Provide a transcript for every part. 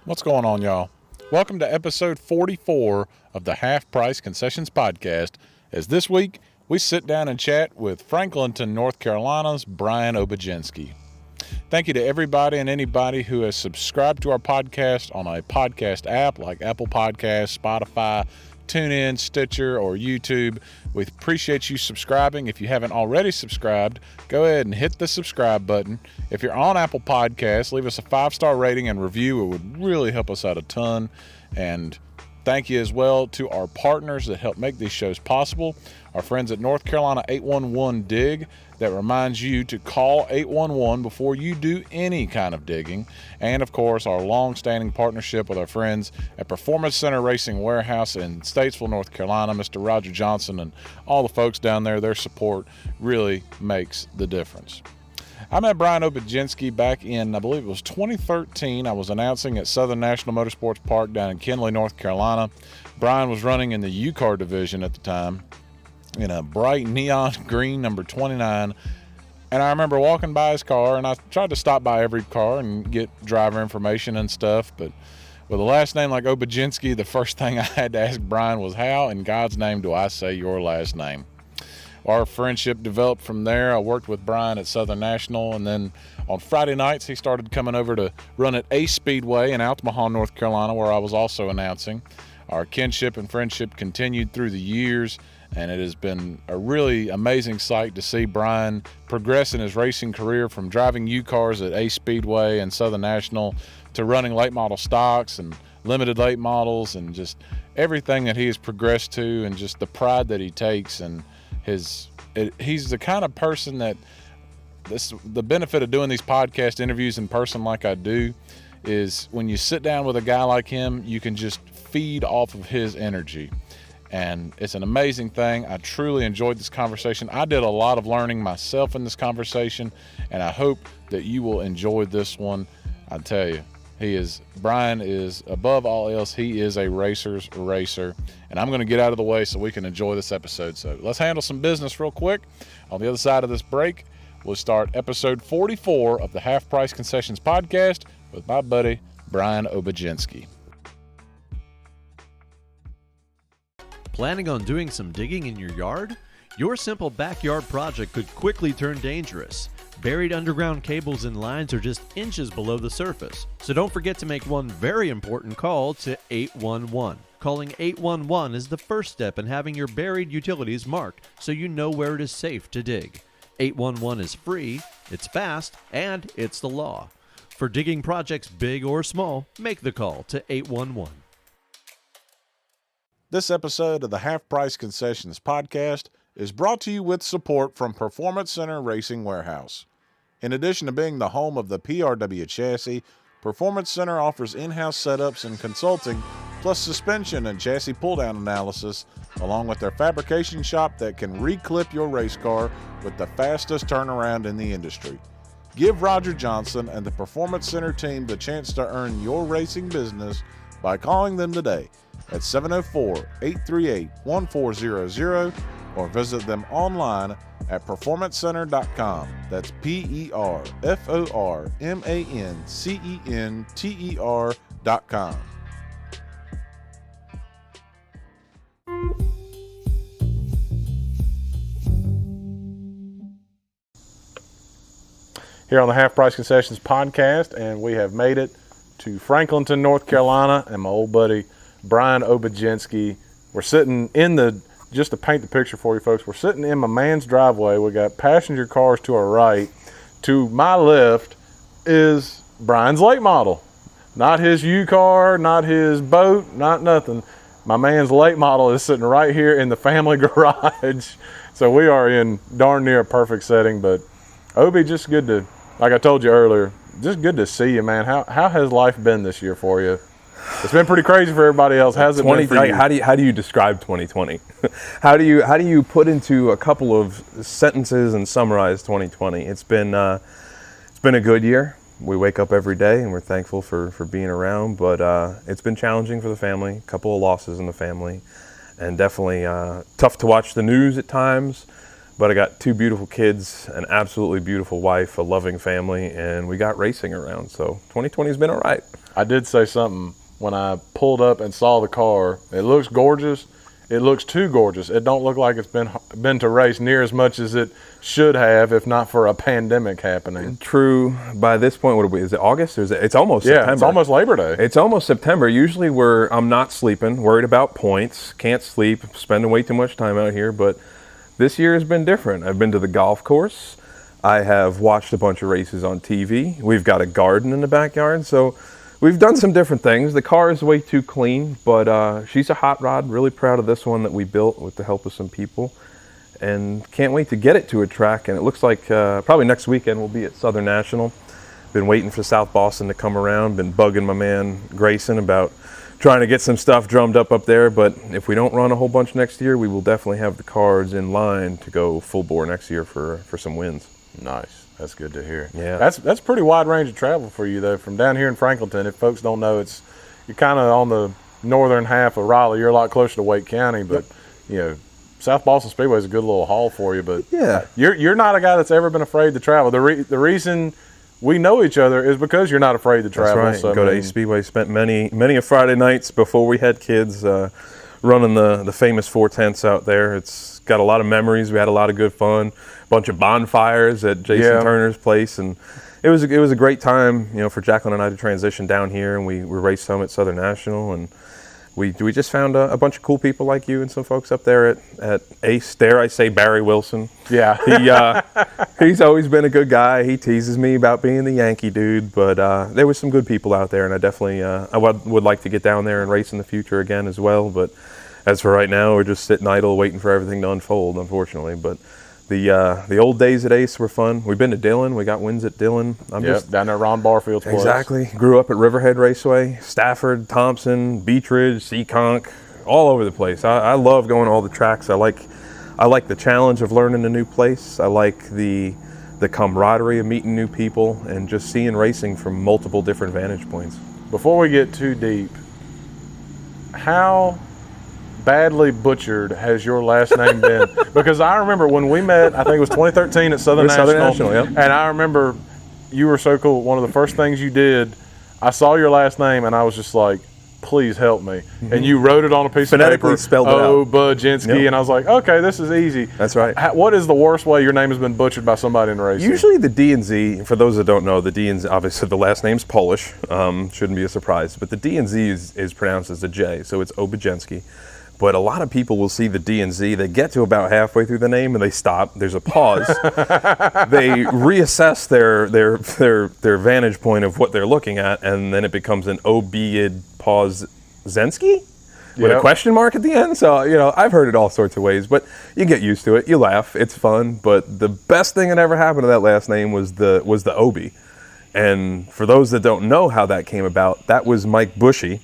What's going on, y'all? Welcome to episode 44 of the Half Price Concessions podcast, as this week we sit down and chat with Franklinton, North Carolina's Brian Obiedzenski. Thank you to everybody and anybody who has subscribed to our podcast on a podcast app like Apple Podcasts, Spotify, TuneIn, Stitcher, or YouTube. We appreciate you subscribing. If you haven't already subscribed, go ahead and hit the subscribe button. If you're on Apple Podcasts, leave us a 5-star rating and review. It would really help us out a ton. And thank you as well to our partners that help make these shows possible. Our friends at North Carolina 811 Dig, that reminds you to call 811 before you do any kind of digging. And of course, our long-standing partnership with our friends at Performance Center Racing Warehouse in Statesville, North Carolina, Mr. Roger Johnson and all the folks down there. Their support really makes the difference. I met Brian Obiedzenski back in, I believe it was 2013. I was announcing at Southern National Motorsports Park down in Kenly, North Carolina. Brian was running in the U-Car division at the time in a bright neon green number 29. And I remember walking by his car, and I tried to stop by every car and get driver information and stuff. But with a last name like Obiedzenski, the first thing I had to ask Brian was, how in God's name do I say your last name? Our friendship developed from there. I worked with Brian at Southern National, and then on Friday nights he started coming over to run at Ace Speedway in Altamont, North Carolina, where I was also announcing. Our kinship and friendship continued through the years, and it has been a really amazing sight to see Brian progress in his racing career from driving U-Cars at Ace Speedway and Southern National to running late model stocks and limited late models, and just everything that he has progressed to, and just the pride that he takes. And he's the kind of person that the benefit of doing these podcast interviews in person like I do is when you sit down with a guy like him, you can just feed off of his energy. And it's an amazing thing. I truly enjoyed this conversation. I did a lot of learning myself in this conversation, and I hope that you will enjoy this one. I tell you, Brian is, above all else, he is a racer's racer. And I'm going to get out of the way so we can enjoy this episode. So let's handle some business real quick. On the other side of this break, we'll start episode 44 of the Half Price Concessions podcast with my buddy, Brian Obiedzenski. Planning on doing some digging in your yard? Your simple backyard project could quickly turn dangerous. Buried underground cables and lines are just inches below the surface. So don't forget to make one very important call to 811. Calling 811 is the first step in having your buried utilities marked so you know where it is safe to dig. 811 is free, it's fast, and it's the law. For digging projects big or small, make the call to 811. This episode of the Half Price Concessions podcast is brought to you with support from Performance Center Racing Warehouse. In addition to being the home of the PRW chassis, Performance Center offers in-house setups and consulting, plus suspension and chassis pull-down analysis, along with their fabrication shop that can re-clip your race car with the fastest turnaround in the industry. Give Roger Johnson and the Performance Center team the chance to earn your racing business by calling them today at 704-838-1400 or visit them online at performancecenter.com. That's PERFORMANCENTER.com. Here on the Half Price Concessions podcast, and we have made it to Franklinton, North Carolina, and my old buddy Brian Obiedzenski. We're sitting in just to paint the picture for you folks, we're sitting in my man's driveway. We got passenger cars to our right. To my left is Brian's late model. Not his U-Car, not his boat, not nothing. My man's late model is sitting right here in the family garage. So we are in darn near a perfect setting. But Obi, just good to, like I told you earlier, just good to see you, man. How has life been this year for you? It's been pretty crazy for everybody else. How's it been for you? How do you describe 2020? how do you put into a couple of sentences and summarize 2020? It's been a good year. We wake up every day and we're thankful for being around, but it's been challenging for the family. A couple of losses in the family, and definitely tough to watch the news at times. But I got 2 beautiful kids, an absolutely beautiful wife, a loving family, and we got racing around. So 2020's been all right. I did say something when I pulled up and saw the car. It looks gorgeous. It looks too gorgeous. It don't look like it's been to race near as much as it should have, if not for a pandemic happening. True. By this point, what is it, August? Or is it? It's almost September. It's almost Labor Day. It's almost September. Usually I'm not sleeping, worried about points, can't sleep, spending way too much time out here, but this year has been different. I've been to the golf course. I have watched a bunch of races on TV. We've got a garden in the backyard, so we've done some different things. The car is way too clean, but she's a hot rod. Really proud of this one that we built with the help of some people, and can't wait to get it to a track. And it looks like probably next weekend we'll be at Southern National. Been waiting for South Boston to come around. Been bugging my man Grayson about trying to get some stuff drummed up there, but if we don't run a whole bunch next year, we will definitely have the cars in line to go full bore next year for some wins. Nice. That's good to hear. Yeah. That's pretty wide range of travel for you, though, from down here in Franklinton. If folks don't know, you're kind of on the northern half of Raleigh. You're a lot closer to Wake County, but South Boston Speedway is a good little haul for you. But yeah, you're not a guy that's ever been afraid to travel. The reason we know each other is because you're not afraid to travel. That's right. So, Go to Ace Speedway. Spent many a Friday nights before we had kids running the famous 410s out there. It's got a lot of memories. We had a lot of good fun. A bunch of bonfires at Jason Turner's place, and it was a great time, for Jacqueline and I to transition down here, and we raced some at Southern National, and we just found a bunch of cool people like you and some folks up there at Ace. Dare I say Barry Wilson? Yeah. He's always been a good guy. He teases me about being the Yankee dude, but there was some good people out there, and I definitely I would like to get down there and race in the future again as well. But as for right now, we're just sitting idle waiting for everything to unfold, unfortunately. But the old days at Ace were fun. We've been to Dillon. We got wins at Dillon. Down there, Ron Barfield's place. Exactly. Grew up at Riverhead Raceway, Stafford, Thompson, Beech Ridge, Seekonk, all over the place. I love going to all the tracks. I like the challenge of learning a new place. I like the camaraderie of meeting new people and just seeing racing from multiple different vantage points. Before we get too deep, how badly butchered has your last name been? Because I remember when we met, I think it was 2013 at Southern National, yeah. And I remember you were so cool. One of the first things you did, I saw your last name and I was just like, please help me. Mm-hmm. And you wrote it on a piece of paper, spelled it out. Obiedzenski, and I was like, okay, this is easy. That's right. What is the worst way your name has been butchered by somebody in racing? Usually the D and Z, for those that don't know, the D and Z, obviously the last name's Polish, shouldn't be a surprise, but the D and Z is pronounced as a J, so it's Obiedzenski. But a lot of people will see the D and Z, they get to about halfway through the name and they stop. There's a pause. They reassess their vantage point of what they're looking at, and then it becomes an Obiedzenski with a question mark at the end. So, I've heard it all sorts of ways, but you get used to it. You laugh. It's fun. But the best thing that ever happened to that last name was the Obi. And for those that don't know how that came about, that was Mike Bushy,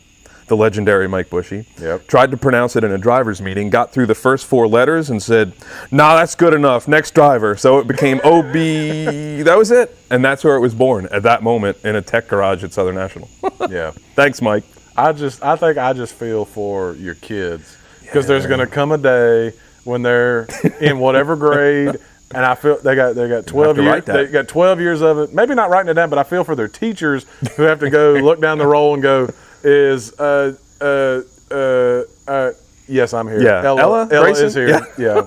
the legendary Mike Bushy. Yep. Tried to pronounce it in a driver's meeting, got through the first 4 letters and said, nah, that's good enough, next driver. So it became OB, that was it. And that's where it was born, at that moment, in a tech garage at Southern National. Yeah. Thanks, Mike. I think I just feel for your kids, because there's going to come a day when they're in whatever grade, and I feel they got 12 years. They got 12 years of it. Maybe not writing it down, but I feel for their teachers who have to go look down the roll and go, yes, I'm here. Yeah. Ella Grayson? is here. Yeah.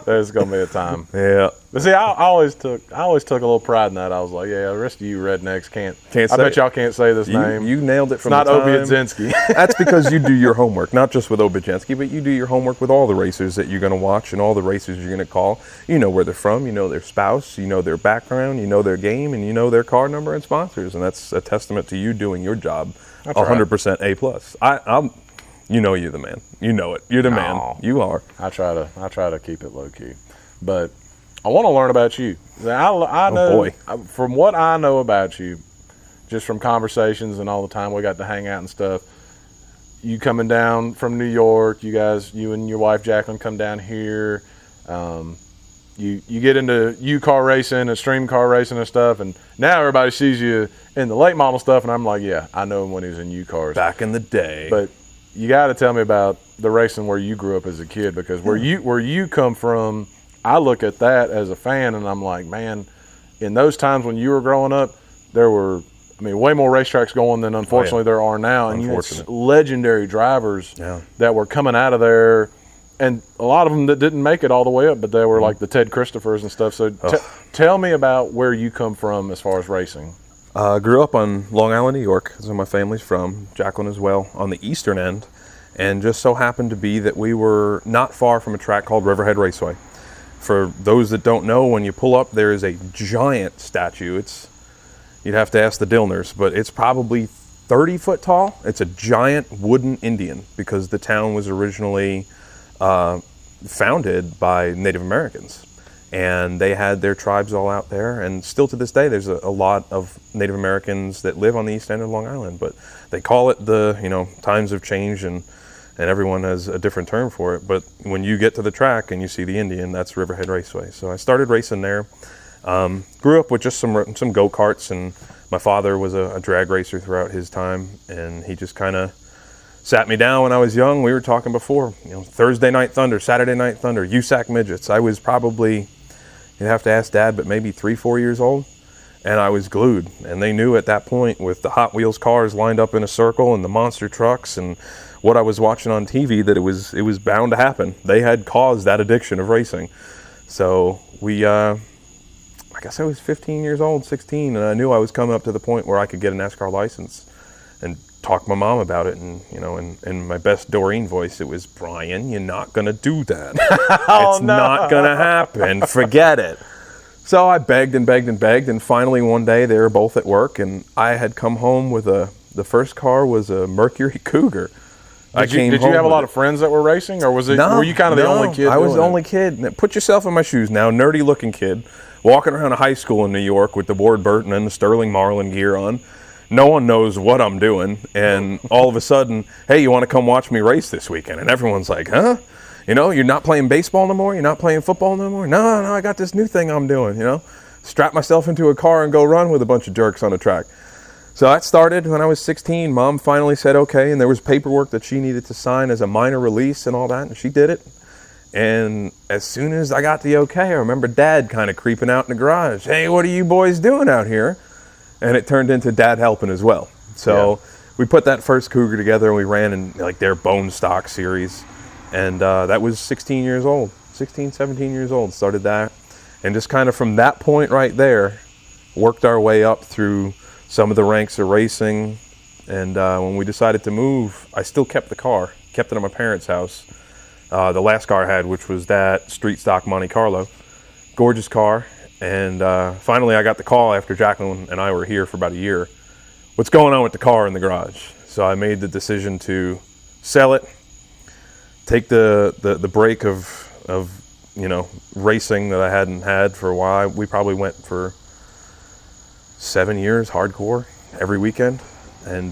There's gonna be a time. Yeah. But see, I always took a little pride in that. I was like, yeah, the rest of you rednecks can't say I bet it. y'all can't say this name. You nailed it from it's the not time. Obiedzenski. That's because you do your homework, not just with Obiedzenski, but you do your homework with all the racers that you're going to watch and all the racers you're going to call. You know where they're from, you know their spouse, you know their background, you know their game, and you know their car number and sponsors. And that's a testament to you doing your job 100% A+. I'm you know you're the man. You know it. You're the man. You are. I try to keep it low key, but I want to learn about you. I know from what I know about you, just from conversations and all the time we got to hang out and stuff. You coming down from New York, you and your wife Jacqueline come down here. You get into U-car racing, extreme car racing and stuff, and now everybody sees you in the late model stuff, and I'm like, yeah, I know him when he was in U-cars. Back in the day. But you got to tell me about the racing where you grew up as a kid, because where you come from I look at that as a fan, and I'm like, man, in those times when you were growing up, there were, way more racetracks going than unfortunately there are now. And you had legendary drivers that were coming out of there, and a lot of them that didn't make it all the way up, but they were like the Ted Christophers and stuff. So tell me about where you come from as far as racing. Grew up on Long Island, New York. That's where my family's from. Jacqueline as well, on the eastern end. And just so happened to be that we were not far from a track called Riverhead Raceway. For those that don't know, when you pull up, there is a giant statue. You'd have to ask the Dillners, but it's probably 30 foot tall. It's a giant wooden Indian because the town was originally founded by Native Americans. And they had their tribes all out there. And still to this day, there's a lot of Native Americans that live on the east end of Long Island. But they call it times have changed and everyone has a different term for it. But when you get to the track and you see the Indian, that's Riverhead Raceway. So I started racing there. Grew up with just some go-karts, and my father was a drag racer throughout his time, and he just kind of sat me down when I was young. We were talking before, Thursday Night Thunder, Saturday Night Thunder, USAC midgets. I was probably, you'd have to ask Dad, but maybe 3-4 years old, and I was glued. And they knew at that point, with the Hot Wheels cars lined up in a circle and the monster trucks and what I was watching on TV, that it was bound to happen. They had caused that addiction of racing. So we, I guess I was 15 years old, 16, and I knew I was coming up to the point where I could get a NASCAR license and talk to my mom about it. And, in my best Doreen voice, it was, Brian, you're not going to do that. It's not going to happen. Forget it. So I begged and begged and begged, and finally one day they were both at work, and I had come home with the first car was a Mercury Cougar. Did you have a lot of friends that were racing, or were you kind of the only kid? I was the only kid. Put yourself in my shoes now, nerdy looking kid, walking around a high school in New York with the Ward Burton and the Sterling Marlin gear on. No one knows what I'm doing, and all of a sudden, hey, you want to come watch me race this weekend? And everyone's like, huh? You're not playing baseball no more? You're not playing football no more? No, I got this new thing I'm doing, Strap myself into a car and go run with a bunch of jerks on a track. So that started when I was 16. Mom finally said okay, and there was paperwork that she needed to sign as a minor release and all that, and she did it. And as soon as I got the okay, I remember Dad kind of creeping out in the garage. Hey, what are you boys doing out here? And it turned into Dad helping as well. So we put that first Cougar together, and we ran in their Bone Stock series. And that was 17 years old, started that. And just kind of from that point right there, worked our way up through some of the ranks of racing. And when we decided to move, I still kept the car, kept it at my parents' house. The last car I had, which was that street stock Monte Carlo. Gorgeous car. And finally I got the call after Jacqueline and I were here for about a year. What's going on with the car in the garage? So I made the decision to sell it, take the break of racing that I hadn't had for a while. We probably went for 7 years hardcore every weekend, and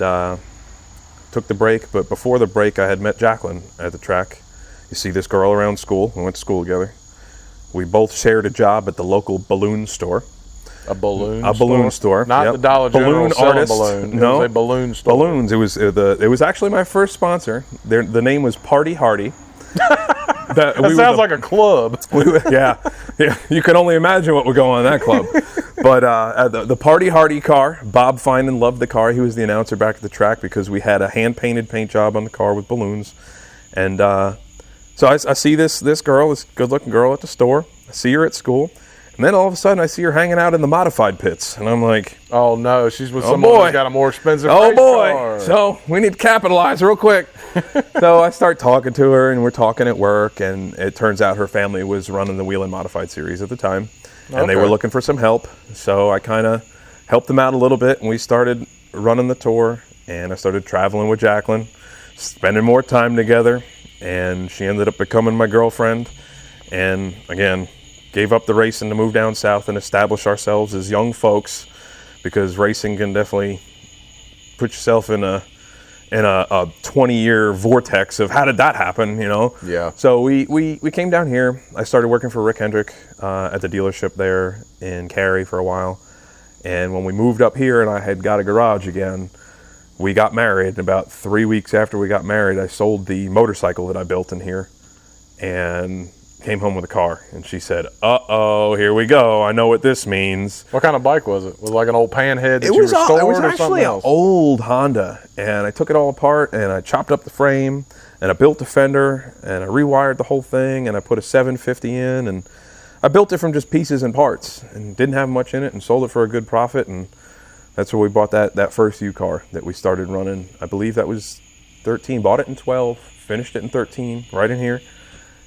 took the break. But before the break, I had met Jacqueline at the track. You see this girl around school. We went to school together. We both shared a job at the local balloon store. A balloon store. Not the Dollar General balloon selling artist. Balloon. No, it was a balloon store. Balloons. It was actually my first sponsor. The name was Party Hardy. That sounds like a club. Yeah, you can only imagine what would go on in that club. But the Party Hardy car, Bob Finan loved the car. He was the announcer back at the track because we had a hand-painted paint job on the car with balloons. And so I see this girl, this good-looking girl at the store. I see her at school. And then all of a sudden I see her hanging out in the modified pits. And I'm like, oh no, she's with someone who's got a more expensive race car. So we need to capitalize real quick. So I start talking to her, and we're talking at work, and it turns out her family was running the Whelen Modified Series at the time. And they were looking for some help. So I kind of helped them out a little bit, and we started running the tour, and I started traveling with Jacqueline, spending more time together, and she ended up becoming my girlfriend. And again, gave up the racing to move down south and establish ourselves as young folks, because racing can definitely put yourself in a 20-year vortex of how did that happen, Yeah. So we came down here. I started working for Rick Hendrick at the dealership there in Cary for a while. And when we moved up here and I had got a garage again, we got married. About 3 weeks after we got married, I sold the motorcycle that I built in here. And came home with a car, and she said, "Uh-oh, here we go. I know what this means." What kind of bike was it? Was it like an old panhead that It you was restored it was or actually something an else? old Honda, and I took it all apart, and I chopped up the frame, and I built the fender, and I rewired the whole thing, and I put a 750 in, and I built it from just pieces and parts, and didn't have much in it, and sold it for a good profit, and that's where we bought that first U car that we started running. I believe that was 13. Bought it in 12, finished it in 13, right in here,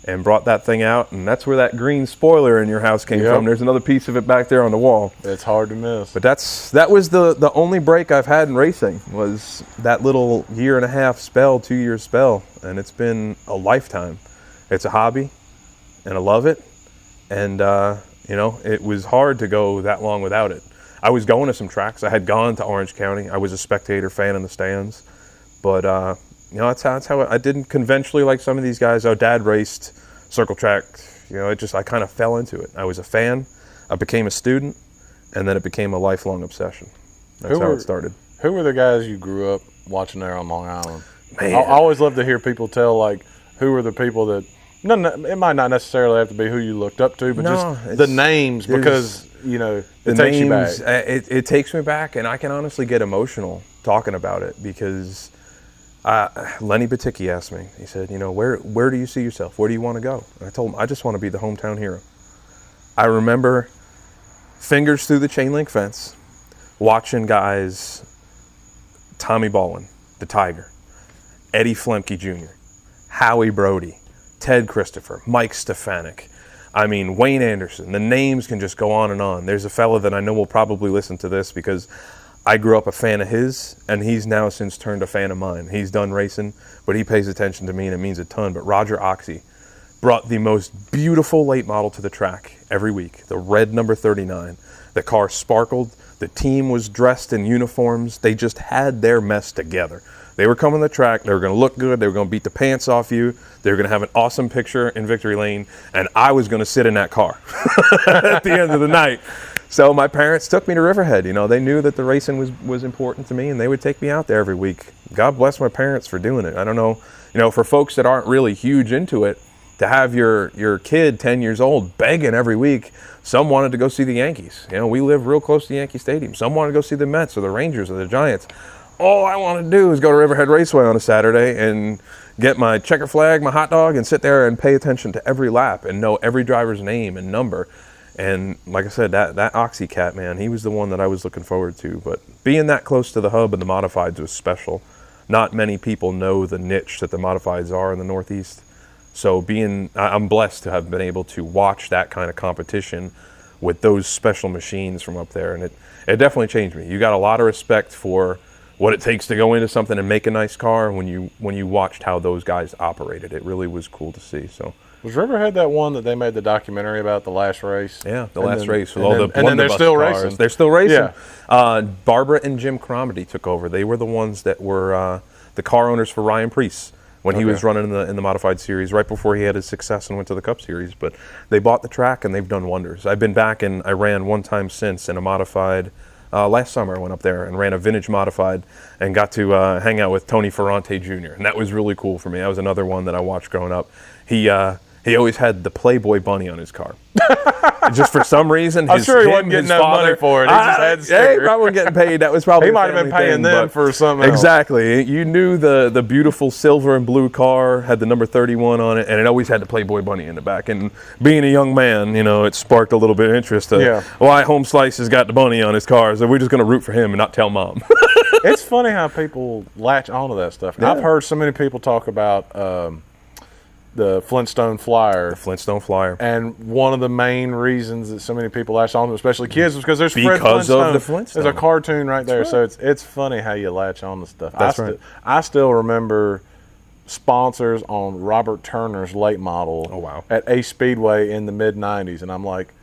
and brought that thing out, and that's where that green spoiler in your house came from. There's another piece of it back there on the wall. It's hard to miss. But that was the only break I've had in racing, was that little 1.5 spell, 2 year spell, and it's been a lifetime. It's a hobby, and I love it, and it was hard to go that long without it. I was going to some tracks. I had gone to Orange County. I was a spectator fan in the stands, but that's how I didn't conventionally like some of these guys. Oh, Dad raced circle track. I kind of fell into it. I was a fan. I became a student, and then it became a lifelong obsession. That's how it started. Who were the guys you grew up watching there on Long Island? Man. I always love to hear people tell, like, who were the people that, it might not necessarily have to be who you looked up to, but just the names, because, it takes you back. It takes me back, and I can honestly get emotional talking about it, because Lenny Baticki asked me, he said, where do you see yourself? Where do you want to go? And I told him, I just want to be the hometown hero. I remember fingers through the chain link fence, watching guys, Tommy Baldwin, the Tiger, Eddie Flemke Jr., Howie Brody, Ted Christopher, Mike Stefanik. I mean, Wayne Anderson. The names can just go on and on. There's a fella that I know will probably listen to this, because I grew up a fan of his, and he's now since turned a fan of mine. He's done racing, but he pays attention to me, and it means a ton. But Roger Oxy brought the most beautiful late model to the track every week, the red number 39. The car sparkled. The team was dressed in uniforms. They just had their mess together. They were coming to the track. They were going to look good. They were going to beat the pants off you. They were going to have an awesome picture in victory lane, and I was going to sit in that car at the end of the night. So my parents took me to Riverhead. They knew that the racing was important to me, and they would take me out there every week. God bless my parents for doing it. I don't know, for folks that aren't really huge into it, to have your kid 10 years old begging every week. Some wanted to go see the Yankees. We live real close to Yankee Stadium. Some wanted to go see the Mets or the Rangers or the Giants. All I want to do is go to Riverhead Raceway on a Saturday and get my checker flag, my hot dog, and sit there and pay attention to every lap and know every driver's name and number. And like I said, that Oxy cat, man, he was the one that I was looking forward to. But being that close to the hub and the modifieds was special. Not many people know the niche that the modifieds are in the Northeast. So I'm blessed to have been able to watch that kind of competition with those special machines from up there. And it definitely changed me. You got a lot of respect for what it takes to go into something and make a nice car when you watched how those guys operated. It really was cool to see. So. Was Riverhead that one that they made the documentary about, the last race? Yeah, the last race with all the and then they're still racing. They're still racing. Yeah. Barbara and Jim Cromedy took over. They were the ones that were the car owners for Ryan Preece when he was running in the modified series right before he had his success and went to the Cup Series. But they bought the track and they've done wonders. I've been back and I ran one time since in a modified. Last summer I went up there and ran a vintage modified and got to hang out with Tony Ferrante Jr. And that was really cool for me. That was another one that I watched growing up. He always had the Playboy bunny on his car. Just for some reason, I'm sure he wasn't getting enough money for it. He just had the sticker. Yeah, he probably wasn't getting paid. That was probably he might have been paying them for something else. Exactly. You knew the beautiful silver and blue car had the number 31 on it, and it always had the Playboy bunny in the back. And being a young man, it sparked a little bit of interest. Why Home Slice has got the bunny on his car, so we're just going to root for him and not tell Mom. It's funny how people latch onto that stuff. Yeah. I've heard so many people talk about the Flintstone Flyer. The Flintstone Flyer. And one of the main reasons that so many people latch on to, especially kids, is because there's Fred Flintstone. Because of the Flintstone. There's a cartoon right there. Right. So it's funny how you latch on to stuff. I still remember sponsors on Robert Turner's late model at Ace Speedway in the mid-'90s. And I'm like,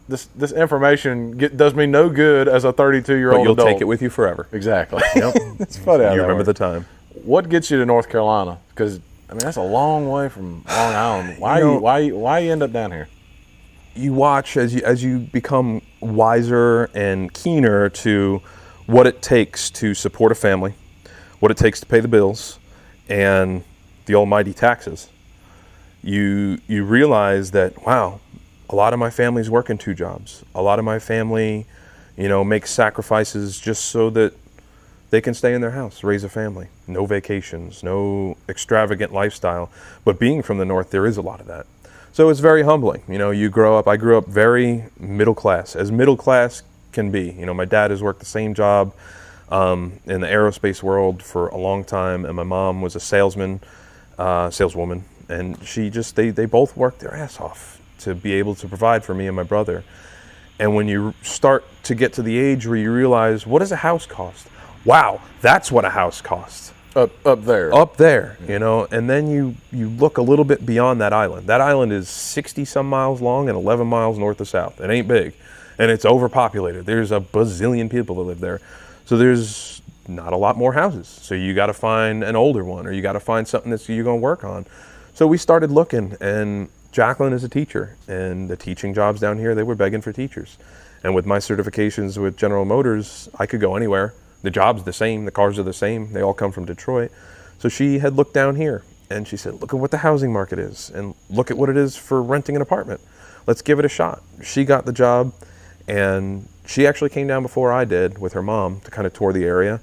this information does me no good as a 32-year-old adult. But you'll take it with you forever. Exactly. Yep. It's funny how you remember the time. What gets you to North Carolina? Because that's a long way from Long Island. Why you end up down here? You watch as you become wiser and keener to what it takes to support a family, what it takes to pay the bills, and the almighty taxes. you realize that, wow, a lot of my family's working 2 jobs. A lot of my family, makes sacrifices just so that they can stay in their house, raise a family. No vacations, no extravagant lifestyle. But being from the North, there is a lot of that. So it's very humbling. I grew up very middle class, as middle class can be. My dad has worked the same job in the aerospace world for a long time, and my mom was a saleswoman, and they both worked their ass off to be able to provide for me and my brother. And when you start to get to the age where you realize, what does a house cost? Wow, that's what a house costs. Up there. Up there, and then you look a little bit beyond that island. That island is 60 some miles long and 11 miles north to south. It ain't big, and it's overpopulated. There's a bazillion people that live there. So there's not a lot more houses. So you got to find an older one, or you got to find something that you're going to work on. So we started looking, and Jacqueline is a teacher, and the teaching jobs down here, they were begging for teachers. And with my certifications with General Motors, I could go anywhere. The job's the same, the cars are the same, they all come from Detroit. So she had looked down here, and she said, look at what the housing market is, and look at what it is for renting an apartment. Let's give it a shot. She got the job, and she actually came down before I did with her mom to kind of tour the area,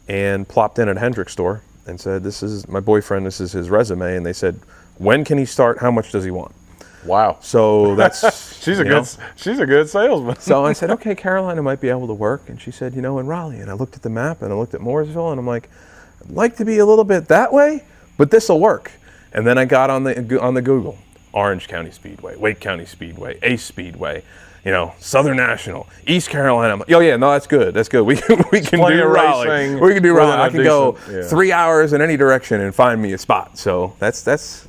and plopped in at a Hendrick's store and said, this is my boyfriend, this is his resume. And they said, when can he start? How much does he want? Wow. So that's she's a good salesman. So I said, okay, Carolina might be able to work. And she said, in Raleigh. And I looked at the map and I looked at Mooresville, and I'm like, I'd like to be a little bit that way, but this'll work. And then I got on the Google, Orange County Speedway, Wake County Speedway, Ace Speedway, Southern National, East Carolina. Oh yeah, no, that's good. That's good. We can do Raleigh. We can do Raleigh. I can go 3 hours in any direction and find me a spot. So that's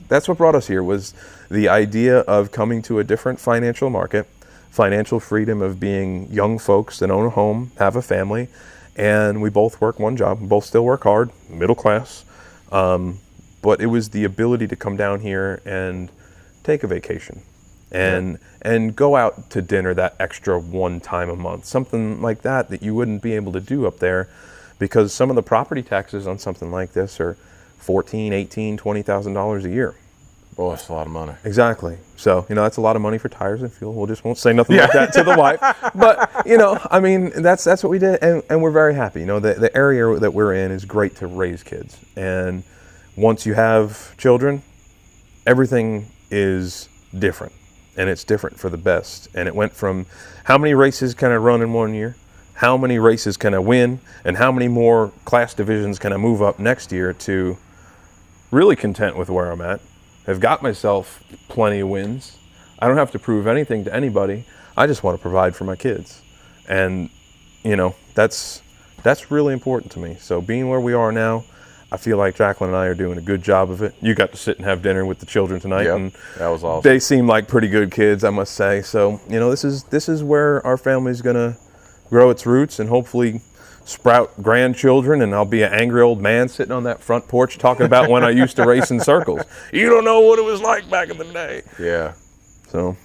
what brought us here, was the idea of coming to a different financial market, financial freedom of being young folks that own a home, have a family, and we both work one job. We both still work hard, middle class. But it was the ability to come down here and take a vacation. And go out to dinner that extra one time a month, something like that you wouldn't be able to do up there, because some of the property taxes on something like this are $14,000, $18,000, $20,000 a year. Boy, that's a lot of money. Exactly. So, that's a lot of money for tires and fuel. We just won't say nothing like that to the wife. But, that's what we did, and we're very happy. The area that we're in is great to raise kids. And once you have children, everything is different. And it's different for the best. And it went from how many races can I run in one year, how many races can I win, and how many more class divisions can I move up next year, to really content with where I'm at. I've got myself plenty of wins. I don't have to prove anything to anybody. I just want to provide for my kids. And, that's really important to me. So being where we are now, I feel like Jacqueline and I are doing a good job of it. You got to sit and have dinner with the children tonight, and that was awesome. They seem like pretty good kids, I must say. So, this is where our family's gonna grow its roots and hopefully sprout grandchildren, and I'll be an angry old man sitting on that front porch talking about when I used to race in circles. You don't know what it was like back in the day. Yeah. So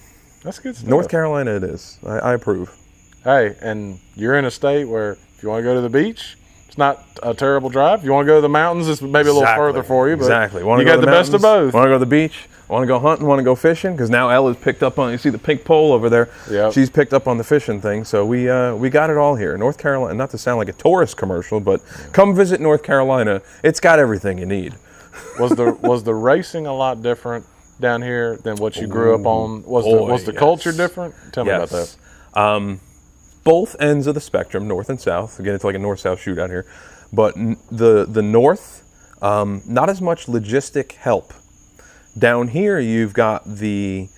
that's good stuff. North Carolina it is. I approve. Hey, and you're in a state where if you want to go to the beach, it's not a terrible drive. If you want to go to the mountains, it's maybe a little further for you. But exactly. You got the best of both. Want to go to the beach? Want to go hunting? Want to go fishing? Because now Ella's picked up on. You see the pink pole over there? Yeah. She's picked up on the fishing thing. So we got it all here. North Carolina. Not to sound like a tourist commercial, but come visit North Carolina. It's got everything you need. Was the racing a lot different down here than what you grew up on? Was the culture different? Tell me about that. Both ends of the spectrum, north and south. Again, it's like a north-south shootout here. But the north, not as much logistic help. Down here, you've got the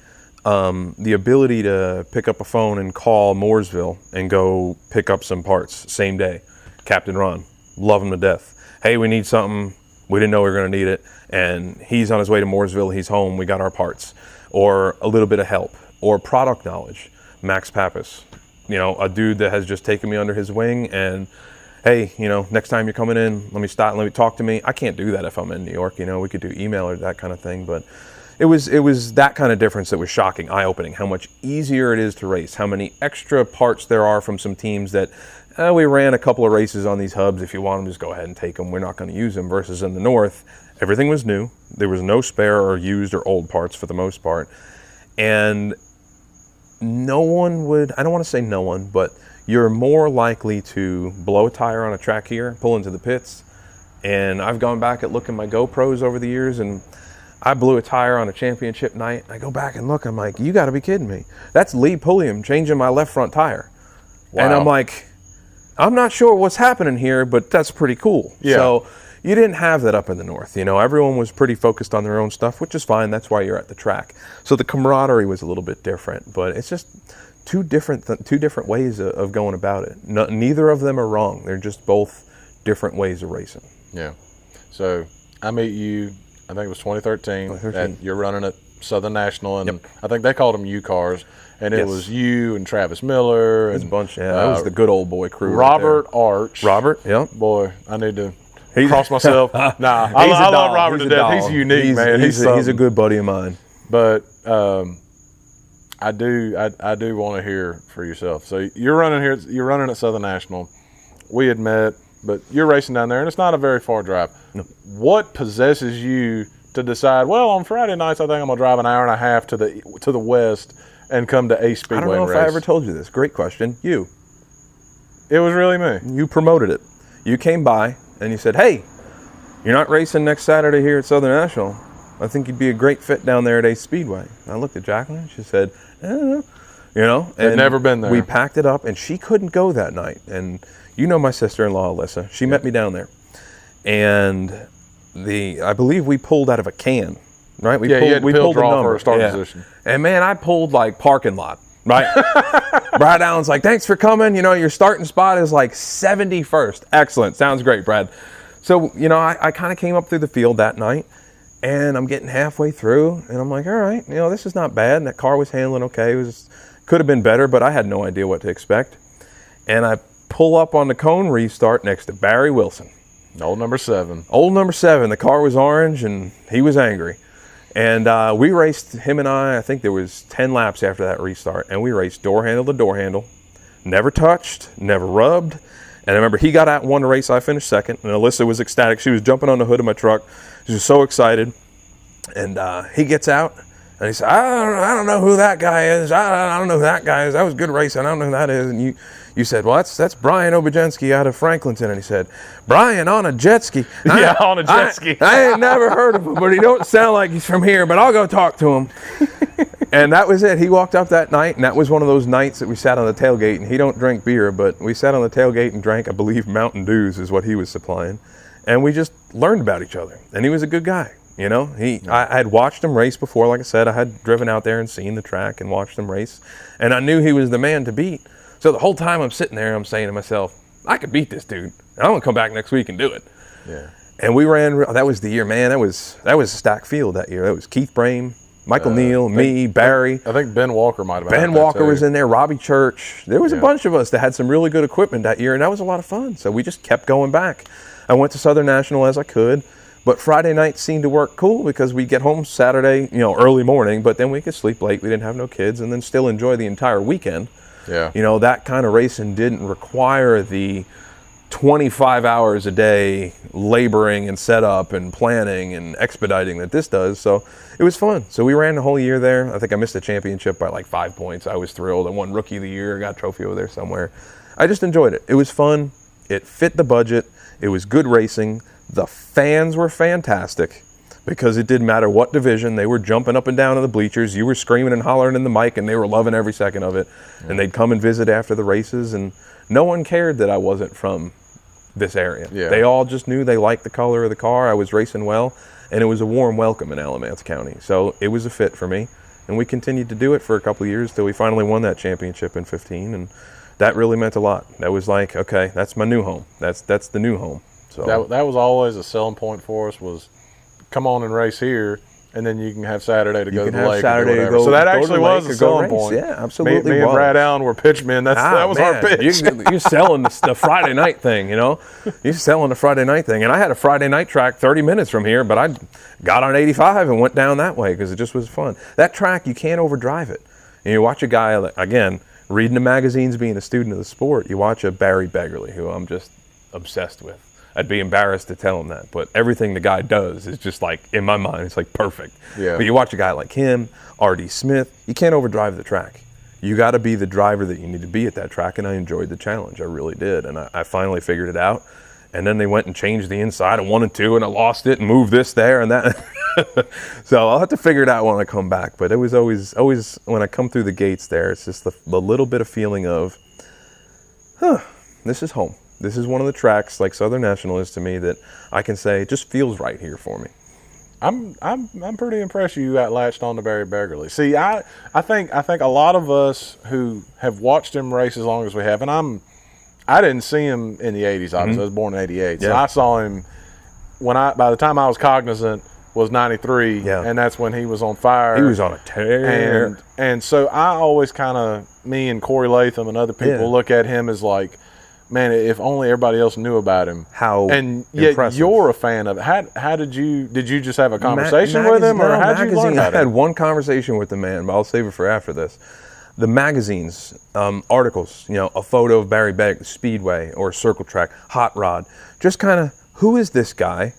ability to pick up a phone and call Mooresville and go pick up some parts same day. Captain Ron, love him to death. Hey, we need something. We didn't know we were going to need it. And he's on his way to Mooresville. He's home. We got our parts. Or a little bit of help. Or product knowledge. Max Pappas, a dude that has just taken me under his wing, and hey, next time you're coming in, let me stop and let me talk to me. I can't do that if I'm in New York. We could do email or that kind of thing, but it was that kind of difference that was shocking, eye-opening, how much easier it is to race, how many extra parts there are from some teams that we ran a couple of races on these hubs. If you want them, just go ahead and take them. We're not going to use them. Versus in the north, everything was new. There was no spare or used or old parts for the most part. And no one would, I don't want to say no one, but you're more likely to blow a tire on a track here, pull into the pits. And I've gone back at looking at my GoPros over the years, and I blew a tire on a championship night. I go back and look, I'm like, you got to be kidding me. That's Lee Pulliam changing my left front tire. Wow. And I'm like, I'm not sure what's happening here, but that's pretty cool. Yeah. So you didn't have that up in the north. You know, everyone was pretty focused on their own stuff, which is fine. That's why you're at the track. So the camaraderie was a little bit different, but it's just two different ways of going about it. Neither of them are wrong. They're just both different ways of racing. Yeah. So I meet you, I think it was 2013. You're running at Southern National, and Yep. I think they called them U cars. And it Yes. was you and Travis Miller. There's And a bunch. Yeah, that was the good old boy crew. Robert Arch. Robert, yep. Boy, I need to cross myself. Nah, I love Robert to death. He's unique, man. He's a good buddy of mine. But I do want to hear for yourself. So you're running here. You're running at Southern National. We had met, but you're racing down there, and it's not a very far drive. No. What possesses you to decide? Well, on Friday nights, I think I'm gonna drive an hour and a half to the west and come to Ace Speedway. I don't know if I ever told you this. Great question. It was really me. You promoted it. You came by and you said, "Hey, you're not racing next Saturday here at Southern National. I think you'd be a great fit down there at Ace Speedway." And I looked at Jacqueline. She said, "You know." I've never been there. We packed it up, and she couldn't go that night. And you know my sister-in-law, Alyssa. She met me down there, and I believe we pulled out of a can. Right? We pulled a number. For a start position. And man, I pulled like parking lot. Right? Brad Allen's like, "Thanks for coming. You know, your starting spot is like 71st. Excellent. Sounds great, Brad." So, you know, I kind of came up through the field that night, and I'm getting halfway through, and I'm like, all right, you know, this is not bad. And that car was handling okay. Could have been better, but I had no idea what to expect. And I pull up on the cone restart next to Barry Wilson. Old number 7. Old number 7. The car was orange, and he was angry. And we raced, him and I think there was 10 laps after that restart, and we raced door handle to door handle. Never touched, never rubbed. And I remember he got out and won the race. I finished second, and Alyssa was ecstatic. She was jumping on the hood of my truck. She was so excited. And he gets out, and he said, I don't know who that guy is. I don't know who that guy is. That was good racing. I don't know who that is. And you said, well, that's Brian Obiedzenski out of Franklinton. And he said, Brian on a jet ski. Yeah, on a jet ski. I ain't never heard of him, but he don't sound like he's from here, but I'll go talk to him. And that was it. He walked up that night, and that was one of those nights that we sat on the tailgate, and he don't drink beer, but we sat on the tailgate and drank, I believe, Mountain Dews is what he was supplying. And we just learned about each other. And he was a good guy. You know, I had watched him race before. Like I said, I had driven out there and seen the track and watched him race. And I knew he was the man to beat. So the whole time I'm sitting there, I'm saying to myself, I could beat this dude. I'm going to come back next week and do it. Yeah. And we ran, that was the year, man. That was a stacked field that year. That was Keith Brame, Michael Neal, me, Barry. I think Ben Walker might have been. Ben Walker was in there, Robbie Church. There was a bunch of us that had some really good equipment that year, and that was a lot of fun. So we just kept going back. I went to Southern National as I could. But Friday night seemed to work cool because we'd get home Saturday, early morning, but then we could sleep late. We didn't have no kids, and then still enjoy the entire weekend. Yeah. That kind of racing didn't require the 25 hours a day laboring and setup and planning and expediting that this does. So it was fun. So we ran the whole year there. I think I missed the championship by like 5 points. I was thrilled. I won Rookie of the Year. I got a trophy over there somewhere. I just enjoyed it. It was fun. It fit the budget. It was good racing. The fans were fantastic because it didn't matter what division. They were jumping up and down in the bleachers. You were screaming and hollering in the mic, and they were loving every second of it. Yeah. And they'd come and visit after the races, and no one cared that I wasn't from this area. Yeah. They all just knew they liked the color of the car. I was racing well, and it was a warm welcome in Alamance County. So it was a fit for me, and we continued to do it for a couple of years till we finally won that championship in 15, and that really meant a lot. That was like, okay, that's my new home. That's the new home. So that was always a selling point for us, was come on and race here, and then you can have Saturday to go to the lake. So that actually was a selling point. Yeah, absolutely. Me and Brad Allen were pitchmen. That was our pitch. You're selling the Friday night thing, You're selling the Friday night thing. And I had a Friday night track 30 minutes from here, but I got on 85 and went down that way because it just was fun. That track, you can't overdrive it. And you watch a guy, again, reading the magazines, being a student of the sport, you watch a Barry Beggarly, who I'm just obsessed with. I'd be embarrassed to tell him that, but everything the guy does is just like, in my mind, it's like perfect. Yeah. But you watch a guy like him, R.D. Smith, you can't overdrive the track. You got to be the driver that you need to be at that track, and I enjoyed the challenge. I really did, and I finally figured it out. And then they went and changed the inside of 1 and 2, and I lost it and moved this there and that. So I'll have to figure it out when I come back. But it was always when I come through the gates there, it's just the little bit of feeling of, this is home. This is one of the tracks, like Southern National is to me, that I can say it just feels right here for me. I'm pretty impressed you got latched on to Barry Beggarly. See, I think a lot of us who have watched him race as long as we have, and I didn't see him in the 80s, obviously. I was born in 88. So I saw him by the time I was cognizant was 93, and that's when he was on fire. He was on a tear. And so I always kind of, me and Corey Latham and other people look at him as like, man, if only everybody else knew about him. And yet impressive. You're a fan of it. How did you just have a conversation with him, or how did you learn about I had him? one conversation with the man, but I'll save it for after this. The magazines, articles, a photo of Barry Begg, Speedway or Circle Track, Hot Rod, just kind of, who is this guy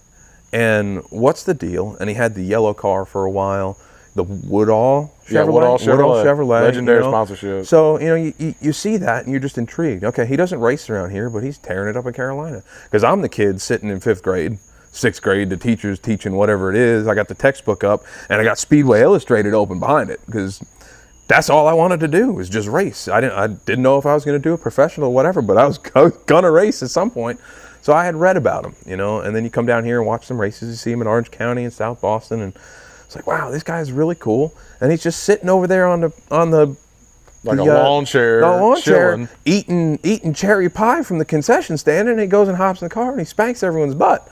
and what's the deal? And he had the yellow car for a while, the Woodall Chevrolet. Legendary sponsorship. So, you see that and you're just intrigued. Okay, he doesn't race around here, but he's tearing it up in Carolina. Because I'm the kid sitting in 5th grade, 6th grade, the teacher's teaching whatever it is. I got the textbook up and I got Speedway Illustrated open behind it because that's all I wanted to do was just race. I didn't know if I was going to do it professional or whatever, but I was going to race at some point. So I had read about him, and then you come down here and watch some races. You see him in Orange County and South Boston, and it's like, wow, this guy's really cool. And he's just sitting over there on the lawn chair, eating cherry pie from the concession stand, and he goes and hops in the car and he spanks everyone's butt.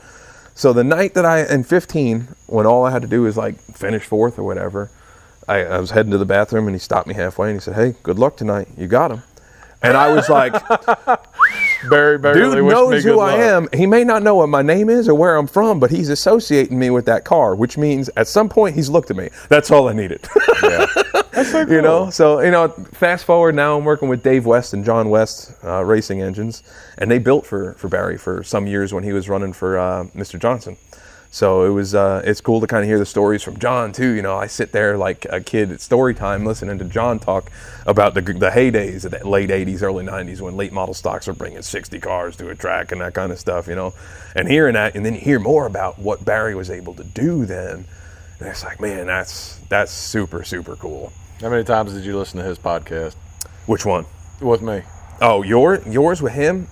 So the night that in 15, when all I had to do was like finish 4th or whatever, I was heading to the bathroom and he stopped me halfway and he said, "Hey, good luck tonight. You got him." And I was like, Barry dude knows who I am. He may not know what my name is or where I'm from, but he's associating me with that car, which means at some point he's looked at me. That's all I needed. Yeah. That's so cool. So fast forward, now I'm working with Dave West and John West Racing Engines, and they built for Barry for some years when he was running for Mr. Johnson. So it was it's cool to kind of hear the stories from John too. I sit there like a kid at story time listening to John talk about the heydays of the late 80s, early 90s when late model stocks are bringing 60 cars to a track and that kind of stuff, and hearing that, and then you hear more about what Barry was able to do then, and it's like, man, that's super, super cool. How many times did you listen to his podcast? Which one? With me. Oh, yours with him?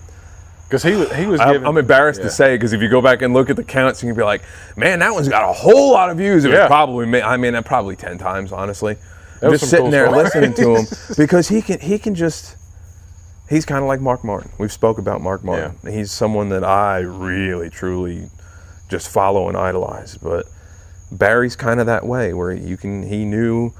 Because he was giving, I'm embarrassed to say, because if you go back and look at the counts, you can be like, man, that one's got a whole lot of views. It was probably 10 times, honestly. Just sitting there listening to him, because he's kind of like Mark Martin. We've spoke about Mark Martin. Yeah. He's someone that I really, truly just follow and idolize. But Barry's kind of that way, where he knew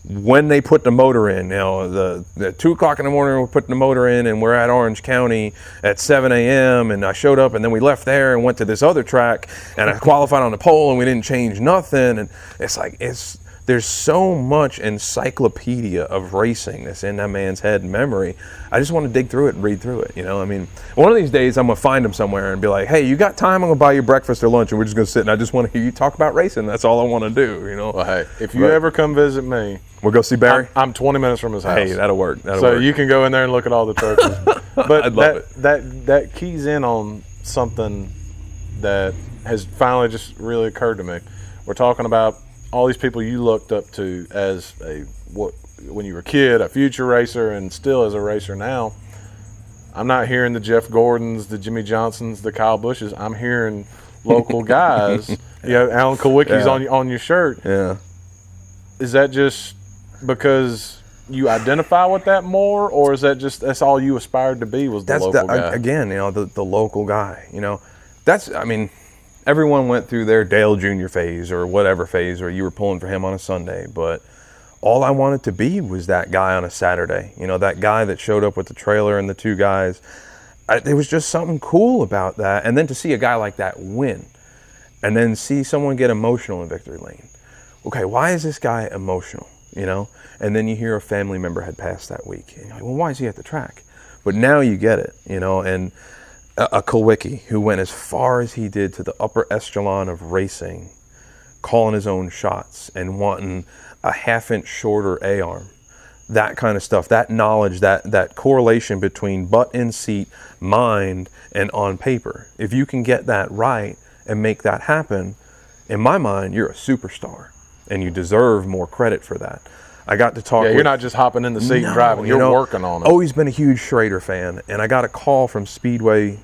when they put the motor in, the 2 o'clock in the morning we're putting the motor in and we're at Orange County at 7 a.m. and I showed up and then we left there and went to this other track and I qualified on the pole and we didn't change nothing. And it's like, there's so much encyclopedia of racing that's in that man's head and memory. I just want to dig through it and read through it. One of these days I'm going to find him somewhere and be like, hey, you got time? I'm going to buy you breakfast or lunch and we're just going to sit and I just want to hear you talk about racing. That's all I want to do, Well, hey, if you ever come visit me, we'll go see Barry. I'm 20 minutes from his house. Hey, that'll work. You can go in there and look at all the trophies. But I'd love it. That keys in on something that has finally just really occurred to me. We're talking about all these people you looked up to as when you were a kid, a future racer, and still as a racer now. I'm not hearing the Jeff Gordons, the Jimmy Johnsons, the Kyle Bushes. I'm hearing local guys. Alan Kowicki's on your shirt. Yeah. Is that just because you identify with that more, or is that just that's all you aspired to be? Was the local guy? Again, the local guy. Everyone went through their Dale Jr. phase or whatever phase, or you were pulling for him on a Sunday. But all I wanted to be was that guy on a Saturday. That guy that showed up with the trailer and the 2 guys. There was just something cool about that. And then to see a guy like that win, and then see someone get emotional in victory lane. Okay, why is this guy emotional? And then you hear a family member had passed that week. And you're like, well, why is he at the track? But now you get it, and a Kulwicki who went as far as he did to the upper echelon of racing, calling his own shots and wanting a half-inch shorter A-arm. That kind of stuff, that knowledge, that correlation between butt in seat, mind, and on paper. If you can get that right and make that happen, in my mind, you're a superstar, and you deserve more credit for that. I got to talk with... you're not just hopping in the seat and driving, you're working on it. Always been a huge Schrader fan, and I got a call from Speedway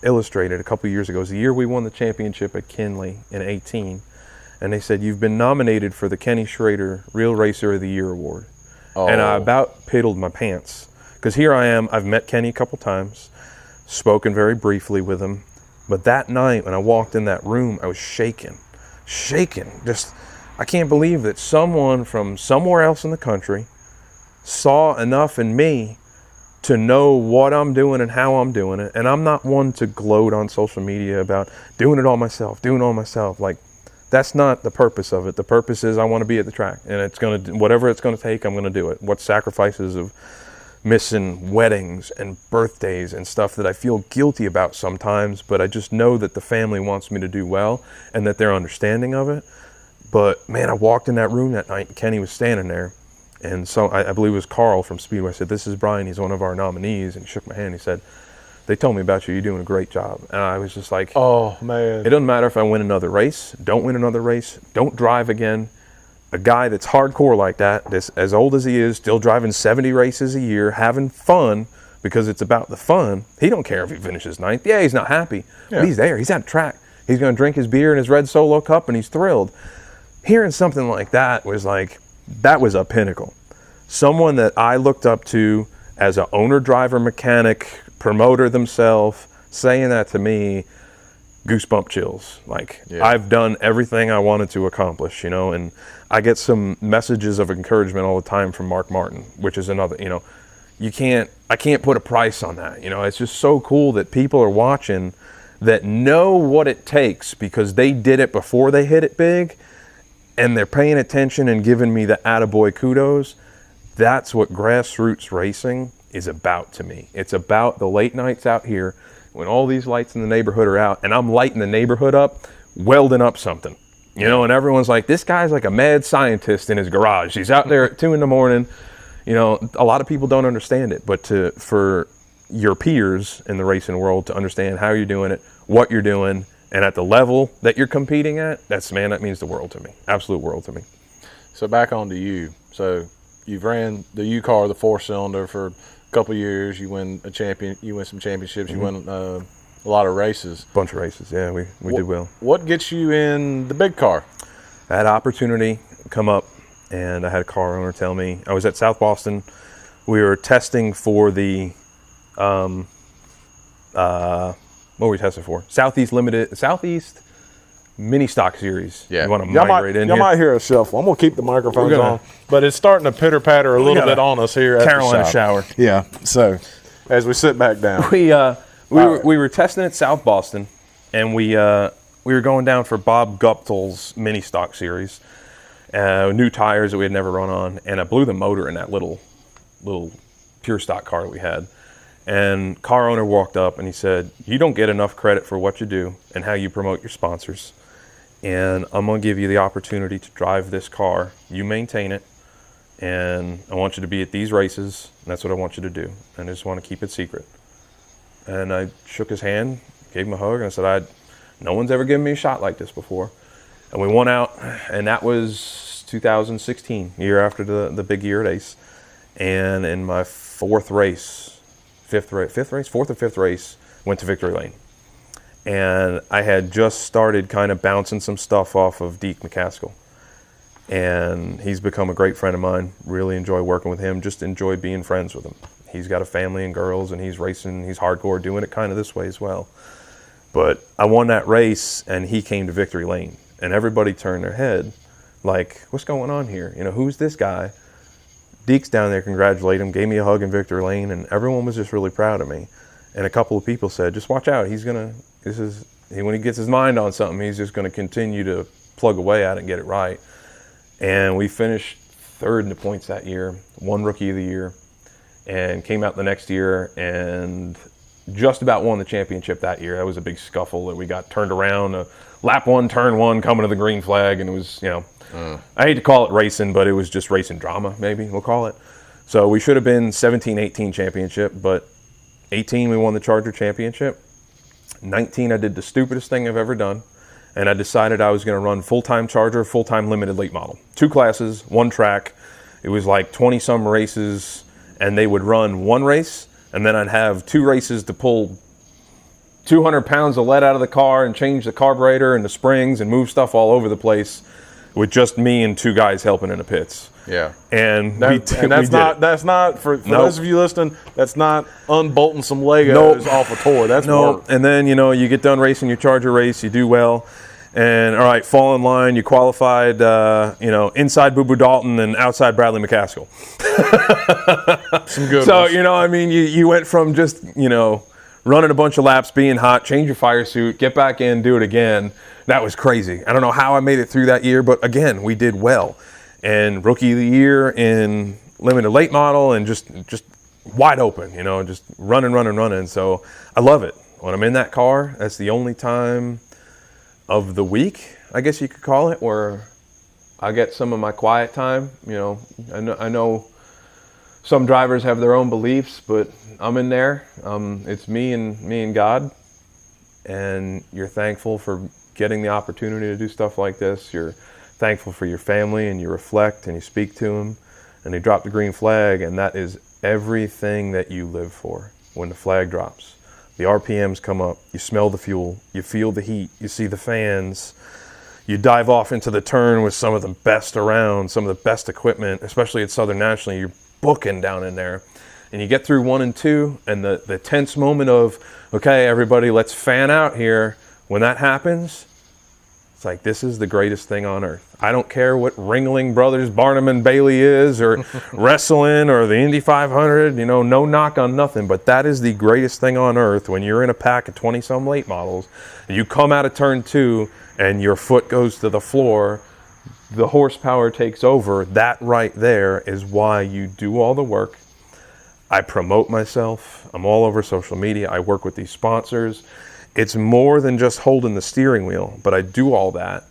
Illustrated a couple of years ago. It was the year we won the championship at Kinley in 18, and they said, you've been nominated for the Kenny Schrader Real Racer of the Year award. And I about piddled my pants, because here I am, I've met Kenny a couple times, spoken very briefly with him, but that night when I walked in that room, I was shaking, just, I can't believe that someone from somewhere else in the country saw enough in me to know what I'm doing and how I'm doing it. And I'm not one to gloat on social media about doing it all myself, like, that's not the purpose of it. The purpose is I want to be at the track, and whatever it's going to take, I'm going to do it. What sacrifices of missing weddings and birthdays and stuff that I feel guilty about sometimes, but I just know that the family wants me to do well and that they're understanding of it. But man, I walked in that room that night and Kenny was standing there, and so I believe it was Carl from Speedway. I said, this is Brian, he's one of our nominees, and he shook my hand. He said, they told me about you, you're doing a great job. And I was just like, oh man, it doesn't matter if I win another race, don't win another race, don't drive again. A guy that's hardcore like that, this as old as he is, still driving 70 races a year, having fun, because it's about the fun. He don't care if he finishes ninth. Yeah, he's not happy, but he's there, he's at the track. He's gonna drink his beer in his red Solo cup and he's thrilled. Hearing something like that was a pinnacle. Someone that I looked up to as an owner, driver, mechanic, promoter themselves, saying that to me, goosebump chills. I've done everything I wanted to accomplish, and I get some messages of encouragement all the time from Mark Martin, which is another, I can't put a price on that. It's just so cool that people are watching that know what it takes because they did it before they hit it big, and they're paying attention and giving me the attaboy kudos. That's what grassroots racing is about to me. It's about the late nights out here when all these lights in the neighborhood are out and I'm lighting the neighborhood up, welding up something, and everyone's like, this guy's like a mad scientist in his garage. He's out there at 2 a.m. A lot of people don't understand it, but for your peers in the racing world to understand how you're doing it, what you're doing, and at the level that you're competing at, that means the world to me. Absolute world to me. So back on to you. So you've ran the U car, the 4-cylinder, for a couple of years. You win some championships. You win a lot of races. Bunch of races, yeah. We did well. What gets you in the big car? I had opportunity come up, and I had a car owner tell me, I was at South Boston. We were testing for the, what were we testing for? Southeast Mini Stock Series. Yeah. You want to migrate in here? You might hear a shuffle. I'm going to keep the microphones on. But it's starting to pitter-patter a little bit on us here at Carolina the shower. Yeah. So as we sit back down. We were testing at South Boston, and we were going down for Bob Guptill's Mini Stock Series. New tires that we had never run on, and I blew the motor in that little pure stock car that we had. And car owner walked up and he said, you don't get enough credit for what you do and how you promote your sponsors. And I'm going to give you the opportunity to drive this car. You maintain it, and I want you to be at these races, and that's what I want you to do. And I just want to keep it secret. And I shook his hand, gave him a hug, and I said, no one's ever given me a shot like this before. And we won out, and that was 2016, year after the big year at Ace. And in my fourth or fifth race, went to victory lane. And I had just started kind of bouncing some stuff off of Deke McCaskill. And he's become a great friend of mine. Really enjoy working with him. Just enjoy being friends with him. He's got a family and girls, and he's racing. He's hardcore, doing it kind of this way as well. But I won that race, and he came to victory lane. And everybody turned their head like, what's going on here? Who's this guy? Deke's down there, congratulated him, gave me a hug in victory lane, and everyone was just really proud of me. And a couple of people said, just watch out. When he gets his mind on something, he's just going to continue to plug away at it and get it right. And we finished third in the points that year, won Rookie of the Year, and came out the next year and just about won the championship that year. That was a big scuffle that we got turned around. Lap 1, turn 1, coming to the green flag, and it was, I hate to call it racing, but it was just racing drama, maybe we'll call it. So we should have been 17-18 championship, but 18 we won the Charger championship. 19 I did the stupidest thing I've ever done, and I decided I was going to run full-time Charger, full-time limited late model. 2 classes, 1 track. It was like 20-some races, and they would run 1 race, and then I'd have 2 races to pull 200 pounds of lead out of the car and change the carburetor and the springs and move stuff all over the place with just me and 2 guys helping in the pits. Yeah. And that's not for those of you listening, that's not unbolting some Legos off a tour. That's work. And then, you get done racing your Charger race, you do well, and all right, fall in line, you qualified, inside Boo Boo Dalton and outside Bradley McCaskill. Some good So, ones. you went from just, running a bunch of laps, being hot, change your fire suit, get back in, do it again. That was crazy. I don't know how I made it through that year, but again, we did well. And Rookie of the Year in limited late model and just wide open, just running. So I love it. When I'm in that car, that's the only time of the week, I guess you could call it, where I get some of my quiet time. I know some drivers have their own beliefs, but I'm in there. It's me and God, and you're thankful for getting the opportunity to do stuff like this. You're thankful for your family, and you reflect and you speak to them, and they drop the green flag, and that is everything that you live for. When the flag drops, the RPMs come up, you smell the fuel, you feel the heat, you see the fans, you dive off into the turn with some of the best around, some of the best equipment, especially at Southern National. You're booking down in there, and you get through 1 and 2, and the tense moment of, okay, everybody, let's fan out here. When that happens, it's like, this is the greatest thing on earth. I don't care what Ringling Brothers, Barnum and Bailey is, or wrestling, or the Indy 500, no knock on nothing, but that is the greatest thing on earth when you're in a pack of 20-some late models, and you come out of turn 2, and your foot goes to the floor, the horsepower takes over. That right there is why you do all the work. I promote myself. I'm all over social media. I work with these sponsors. It's more than just holding the steering wheel, but I do all that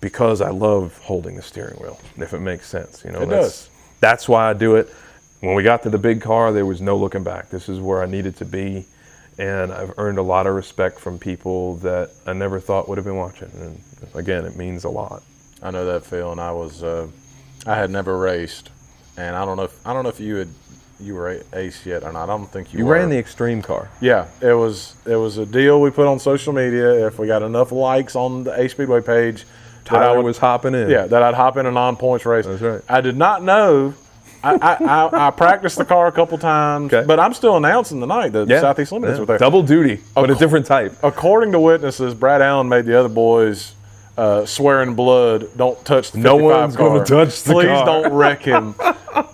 because I love holding the steering wheel, if it makes sense. It does. That's why I do it. When we got to the big car, there was no looking back. This is where I needed to be, and I've earned a lot of respect from people that I never thought would have been watching. And again, it means a lot. I know that feeling. I had never raced, and I don't know if you were ace yet or not. I don't think you were. You ran the extreme car. Yeah, it was a deal we put on social media. If we got enough likes on the Ace Speedway page, Tyler was hopping in. Yeah, that I'd hop in a non-points race. That's right. I did not know. I practiced the car a couple times, Okay. but I'm still announcing tonight the Southeast Limiteds were there. Double duty, but a different type. According to witnesses, Brad Allen made the other boys swear in blood, don't touch the 55 No one's car. going to touch the Please car. don't wreck him.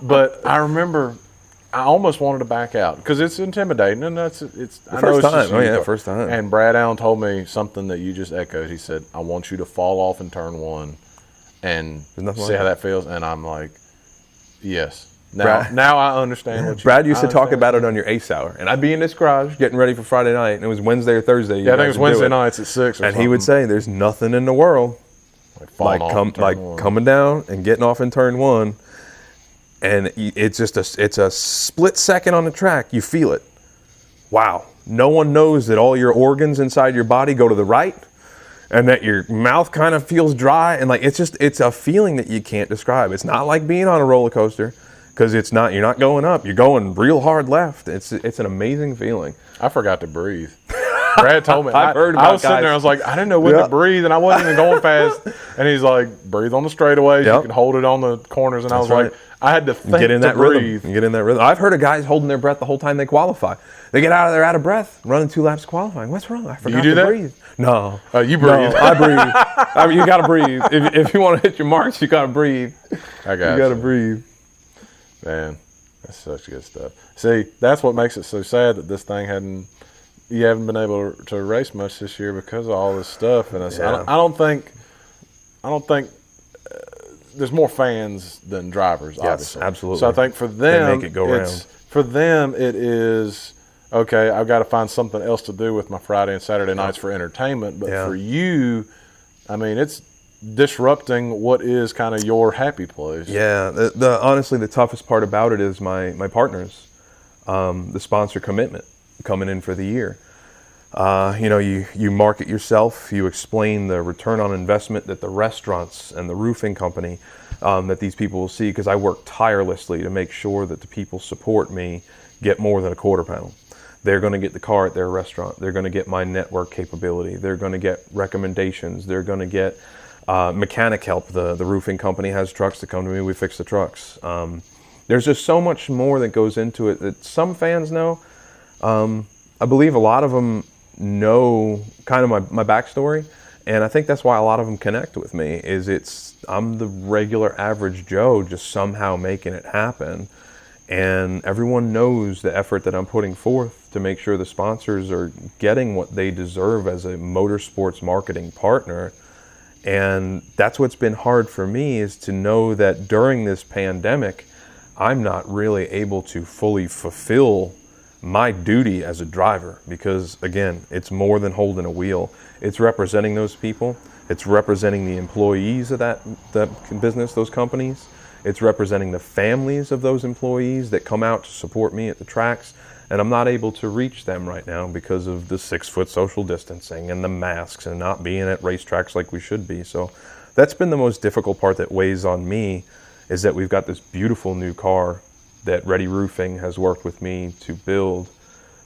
But I remember I almost wanted to back out because it's intimidating, and it's. I know First it's just time. Oh, you. yeah, first time. And Brad Allen told me something that you just echoed. He said, "I want you to fall off in turn 1 and see how that feels." And I'm like, "Yes." Now I understand what you. Brad used to talk about it on your Ace Hour, and I'd be in this garage getting ready for Friday night, and it was Wednesday or Thursday. Yeah, I think it was Wednesday nights at 6. And he would say, "There's nothing in the world like coming down and getting off in turn 1." And it's just it's a split second on the track. You feel it. Wow. No one knows that all your organs inside your body go to the right, and that your mouth kind of feels dry. And like, it's a feeling that you can't describe. It's not like being on a roller coaster, because it's not. You're not going up. You're going real hard left. It's an amazing feeling. I forgot to breathe. Brad told me. I've heard about I was sitting guys. there. I was like, I didn't know when to breathe, and I wasn't even going fast. And he's like, breathe on the straightaways. You can hold it on the corners. And I was like, I had to think get in that breathe. rhythm. Get in that rhythm. I've heard of guys holding their breath the whole time they qualify. They get out of there out of breath, running 2 laps qualifying. What's wrong? I forgot do to that? breathe. No. You breathe. No, I breathe. I mean, you got to breathe. If you want to hit your marks, you got to breathe. I got you. Got to breathe. Man, that's such good stuff. See, that's what makes it so sad that this thing you haven't been able to race much this year because of all this stuff. And I don't think there's more fans than drivers, obviously. Yes, absolutely. So I think for them, they make it go round. For them, it is, okay, I've got to find something else to do with my Friday and Saturday nights for entertainment. But for you, I mean, it's disrupting what is kind of your happy place. Yeah, honestly, the toughest part about it is my partners, the sponsor commitment coming in for the year. You market yourself, you explain the return on investment that the restaurants and the roofing company, that these people will see, because I work tirelessly to make sure that the people support me get more than a quarter panel. They're going to get the car at their restaurant. They're going to get my network capability. They're going to get recommendations. They're going to get mechanic help. The roofing company has trucks that come to me. We fix the trucks. There's just so much more that goes into it that some fans know. I believe a lot of them know kind of my backstory, and I think that's why a lot of them connect with me. I'm the regular average Joe just somehow making it happen, and everyone knows the effort that I'm putting forth to make sure the sponsors are getting what they deserve as a motorsports marketing partner. And that's what's been hard for me, is to know that during this pandemic, I'm not really able to fully fulfill my duty as a driver, because again, it's more than holding a wheel. It's representing those people. It's representing the employees of that business, those companies. It's representing the families of those employees that come out to support me at the tracks. And I'm not able to reach them right now because of the 6-foot social distancing and the masks and not being at racetracks like we should be. So that's been the most difficult part that weighs on me, is that we've got this beautiful new car that Ready Roofing has worked with me to build,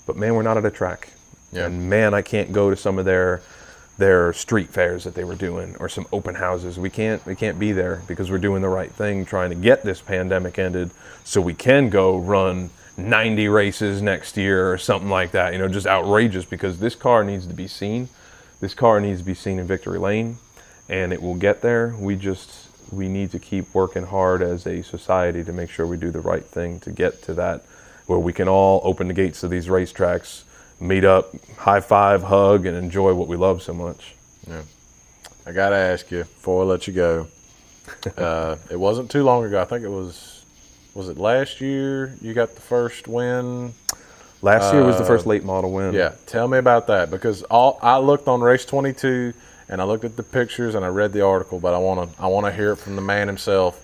but man, we're not at a track. Yeah. And man, I can't go to some of their street fairs that they were doing, or some open houses. We can't be there because we're doing the right thing, trying to get this pandemic ended so we can go run 90 races next year or something like that. Just outrageous, because this car needs to be seen. This car needs to be seen in Victory Lane, and it will get there. We need to keep working hard as a society to make sure we do the right thing to get to that, where we can all open the gates of these racetracks, meet up, high five, hug, and enjoy what we love so much. Yeah. I got to ask you before I let you go. It wasn't too long ago. I think it was it last year you got the first win? Last year was the first late model win. Yeah. Tell me about that, because I looked on Race 22 and I looked at the pictures and I read the article, but I want to hear it from the man himself.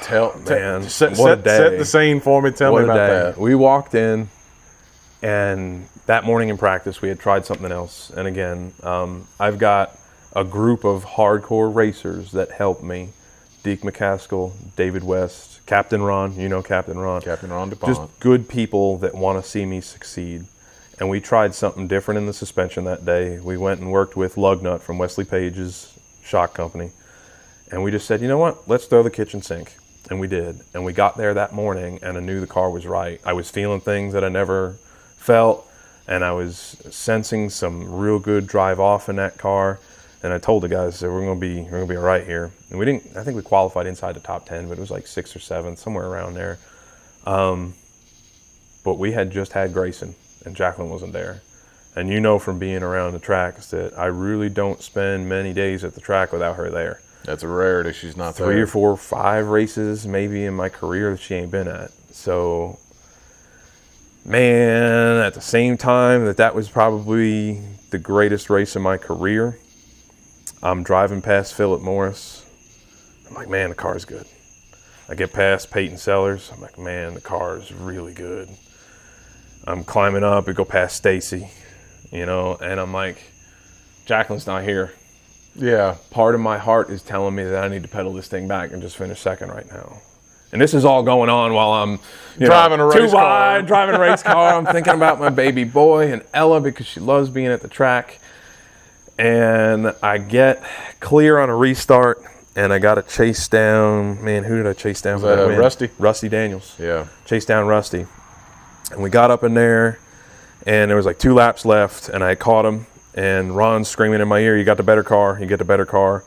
Set the scene for me. Tell me about that. We walked in, and that morning in practice we had tried something else. And again, I've got a group of hardcore racers that help me. Deke McCaskill, David West, Captain Ron. Captain Ron. Captain Ron DuPont. Just good people that want to see me succeed. And we tried something different in the suspension that day. We went and worked with Lugnut from Wesley Page's shock company. And we just said, you know what, let's throw the kitchen sink. And we did. And we got there that morning, and I knew the car was right. I was feeling things that I never felt, and I was sensing some real good drive off in that car. And I told the guys that we're gonna be all right here. And I think we qualified inside the top 10, but it was like 6th or 7th, somewhere around there. But we had just had Grayson, and Jacqueline wasn't there. And from being around the tracks that I really don't spend many days at the track without her there. That's a rarity. She's not there. 3 or 4 or 5 races maybe in my career that she ain't been at. So, man, at the same time that was probably the greatest race of my career, I'm driving past Philip Morris. I'm like, man, the car's good. I get past Peyton Sellers. I'm like, man, the car is really good. I'm climbing up. We go past Stacy, and I'm like, Jacqueline's not here. Yeah. Part of my heart is telling me that I need to pedal this thing back and just finish second right now. And this is all going on while I'm driving a race car. Driving a race car. I'm thinking about my baby boy and Ella, because she loves being at the track. And I get clear on a restart, and I got to chase down, man, who did I chase down for that win? Rusty? Rusty Daniels. Yeah. Chase down Rusty. And we got up in there, and there was like 2 laps left, and I caught him, and Ron's screaming in my ear, you got the better car, you get the better car.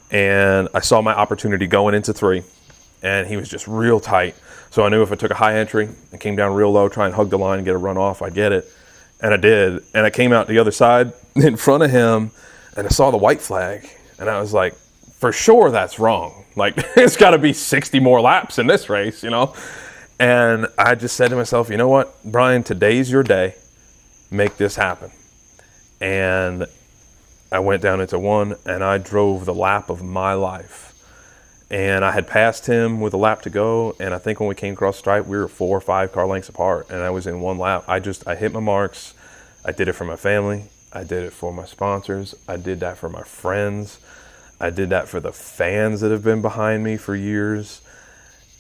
And I saw my opportunity going into 3, and he was just real tight. So I knew if I took a high entry and came down real low, try and hug the line and get a run off, I'd get it. And I did. And I came out the other side in front of him, and I saw the white flag, and I was like, for sure that's wrong. Like, it's got to be 60 more laps in this race, you know? And I just said to myself, you know what, Brian, today's your day. Make this happen. And I went down into one, and I drove the lap of my life. And I had passed him with a lap to go, and I think when we came across the stripe, we were 4 or 5 car lengths apart, and I was in one lap. I hit my marks. I did it for my family. I did it for my sponsors. I did that for my friends. I did that for the fans that have been behind me for years.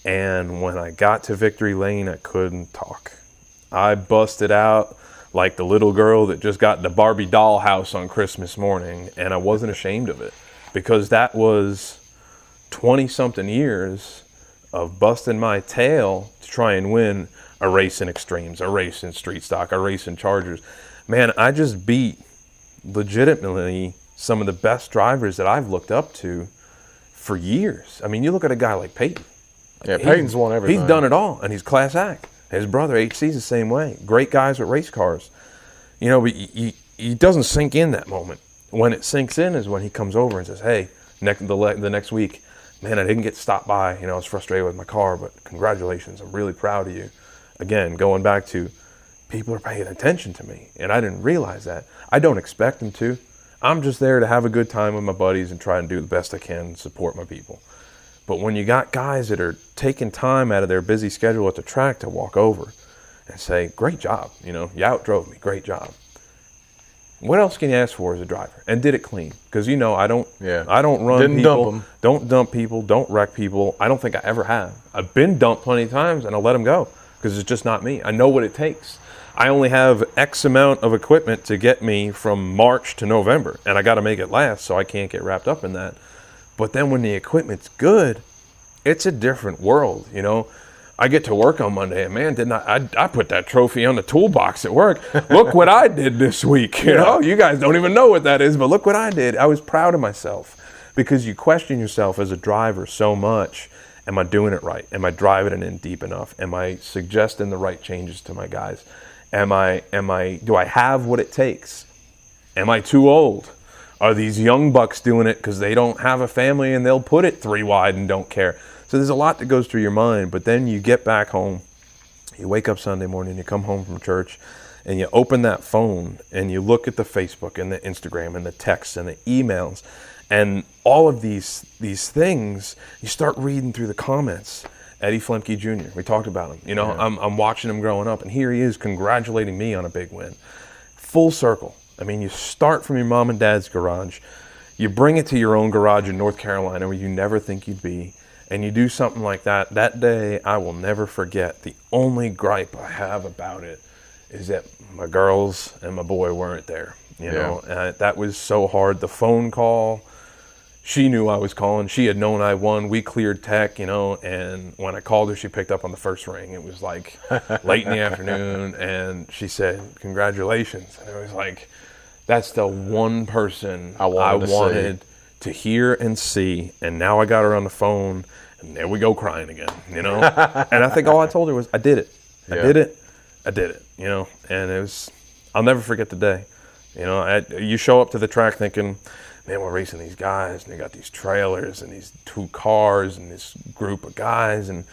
And when I got to victory lane, I couldn't talk. I busted out like the little girl that just got the Barbie doll house on Christmas morning, and I wasn't ashamed of it, because that was 20-something years of busting my tail to try and win a race in extremes, a race in street stock, a race in Chargers. Man, I just beat legitimately some of the best drivers that I've looked up to for years. I mean, you look at a guy like Peyton. Yeah, Peyton's won everything. He's done it all, and he's class act. His brother, HC's the same way. Great guys with race cars. You know, but he doesn't sink in that moment. When it sinks in is when he comes over and says, hey, the next week, man, I didn't get stopped by. You know, I was frustrated with my car, but congratulations. I'm really proud of you. Again, going back to people are paying attention to me, and I didn't realize that. I don't expect them to. I'm just there to have a good time with my buddies and try and do the best I can and support my people. But when you got guys that are taking time out of their busy schedule at the track to walk over and say, great job, you know, you outdrove me, great job. What else can you ask for as a driver? And did it clean? Because, you know, I don't run Didn't people, dump them. don't dump people, don't wreck people. I don't think I ever have. I've been dumped plenty of times, and I'll let them go because it's just not me. I know what it takes. I only have X amount of equipment to get me from March to November, and I got to make it last, so I can't get wrapped up in that. But then when the equipment's good, it's a different world, you know. I get to work on Monday, and man, I put that trophy on the toolbox at work. Look what I did this week, you know. You guys don't even know what that is, but look what I did. I was proud of myself, because you question yourself as a driver so much. Am I doing it right? Am I driving it in deep enough? Am I suggesting the right changes to my guys? Do I have what it takes? Am I too old? Are these young bucks doing it because they don't have a family and they'll put it 3 wide and don't care? So there's a lot that goes through your mind, but then you get back home, you wake up Sunday morning, you come home from church, and you open that phone and you look at the Facebook and the Instagram and the texts and the emails and all of these things. You start reading through the comments. Eddie Flemke Jr., we talked about him. You know, I'm watching him growing up, and here he is congratulating me on a big win. Full circle. I mean, you start from your mom and dad's garage, you bring it to your own garage in North Carolina where you never think you'd be, and you do something like that. That day, I will never forget. The only gripe I have about it is that my girls and my boy weren't there. You know, and that was so hard. The phone call, she knew I was calling. She had known I won. We cleared tech, you know, and when I called her, she picked up on the first ring. It was like late in the afternoon, and she said, congratulations. And it was like, that's the one person I wanted to hear and see, and now I got her on the phone, and there we go crying again, you know? And I think all I told her was, I did it. I did it, you know? And it was, I'll never forget the day. You know, you show up to the track thinking, man, we're racing these guys, and they got these trailers and these 2 cars and this group of guys, and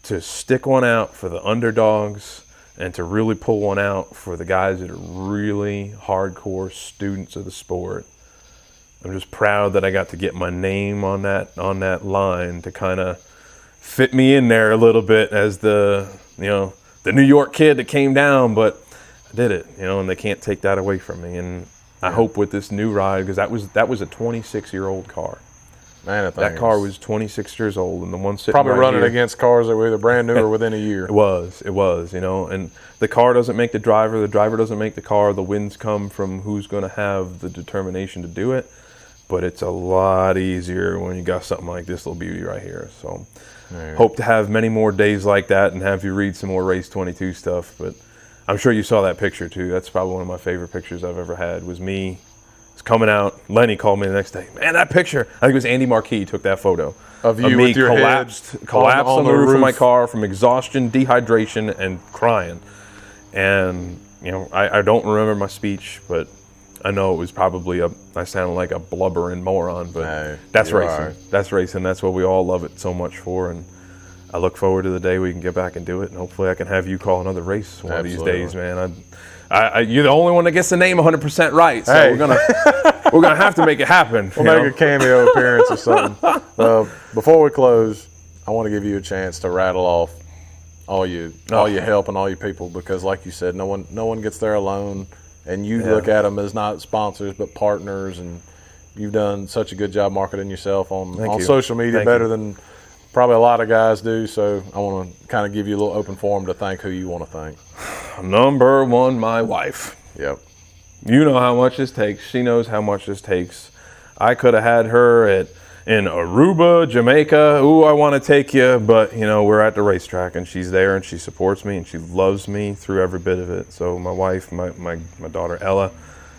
to stick one out for the underdogs and to really pull one out for the guys that are really hardcore students of the sport. I'm just proud that I got to get my name on that line to kind of fit me in there a little bit as the New York kid that came down, but I did it, you know, and they can't take that away from me. And I hope with this new ride, because that was a 26-year-old car. Man, that car was 26 years old, and the one sitting probably right running here, against cars that were either brand new or within a year. It was, you know, and the car doesn't make the driver doesn't make the car. The wins come from who's going to have the determination to do it, but it's a lot easier when you got something like this little beauty right here. So hope to have many more days like that and have you read some more Race 22 stuff, but I'm sure you saw that picture too. That's probably one of my favorite pictures I've ever had, was me coming out. Lenny called me the next day. Man, that picture. I think it was Andy Marquis took that photo of you me with your collapsed head on the roof of my car from exhaustion, dehydration, and crying. And you know, I don't remember my speech, but I know it was probably a I sound like a blubbering moron, but Hey, that's you're racing. all right. That's racing. That's what we all love it so much for, and I look forward to the day we can get back and do it, and hopefully I can have you call another race one Absolutely. of these days, man. You're the only one that gets the name 100% right, so Hey. we're gonna have to make it happen. We'll make a cameo appearance or something. Before we close, I want to give you a chance to rattle off all your help and all your people, because like you said, no one gets there alone, and you look at them as not sponsors but partners, and you've done such a good job marketing yourself on social media, better than probably a lot of guys do. So I want to kind of give you a little open forum to thank who you want to thank. Number one, my wife. Yep. You know how much this takes. She knows how much this takes. I could have had her in Aruba, Jamaica. Ooh, I want to take you, but we're at the racetrack, and she's there, and she supports me, and she loves me through every bit of it. So my wife, my daughter Ella,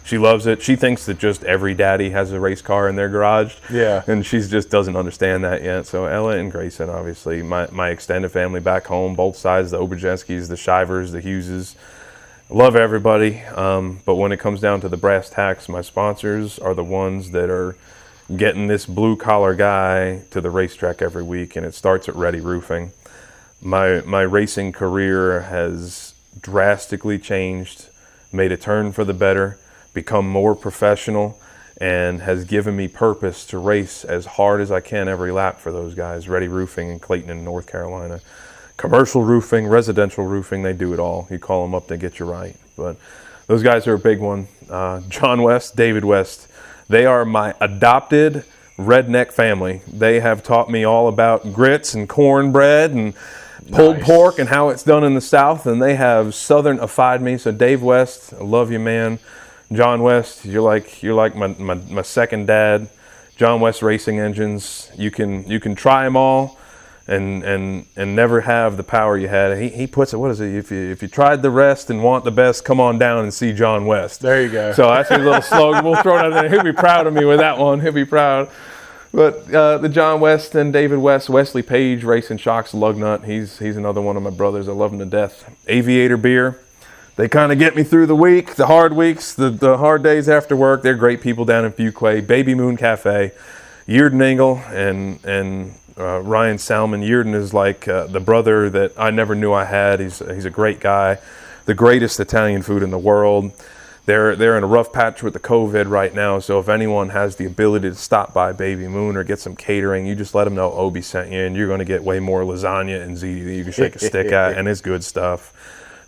she loves it. She thinks that just every daddy has a race car in their garage. Yeah. And she just doesn't understand that yet. So Ella and Grayson, obviously, my extended family back home, both sides, the Obiedzenskis, the Shivers, the Hugheses. Love everybody. But when it comes down to the brass tacks, my sponsors are the ones that are getting this blue collar guy to the racetrack every week, and it starts at Ready Roofing. My racing career has drastically changed, made a turn for the better, become more professional, and has given me purpose to race as hard as I can every lap for those guys. Ready Roofing in Clayton in North Carolina. Commercial roofing, residential roofing, they do it all. You call them up, they get you right. But those guys are a big one. John West, David West, they are my adopted redneck family. They have taught me all about grits and cornbread and pulled pork and how it's done in the South, and they have Southern-ified me. So Dave West, I love you, man. John West, you're like my second dad. John West Racing Engines, you can try them all and never have the power you had. He puts it, what is it? If you tried the rest and want the best, come on down and see John West. There you go. So that's his little slogan. We'll throw that in there. He'll be proud of me with that one. He'll be proud. But the John West and David West, Wesley Page, Racing Shocks, Lugnut, he's another one of my brothers. I love him to death. Aviator Beer. They kind of get me through the week, the hard weeks, the hard days after work. They're great people down in Fuquay. Baby Moon Cafe, Yearden Engel and Ryan Salmon. Yearden is like the brother that I never knew I had. He's a great guy, the greatest Italian food in the world. They're in a rough patch with the COVID right now, so if anyone has the ability to stop by Baby Moon or get some catering, you just let them know Obi sent you, and you're going to get way more lasagna and ziti that you can shake a stick at, and it's good stuff.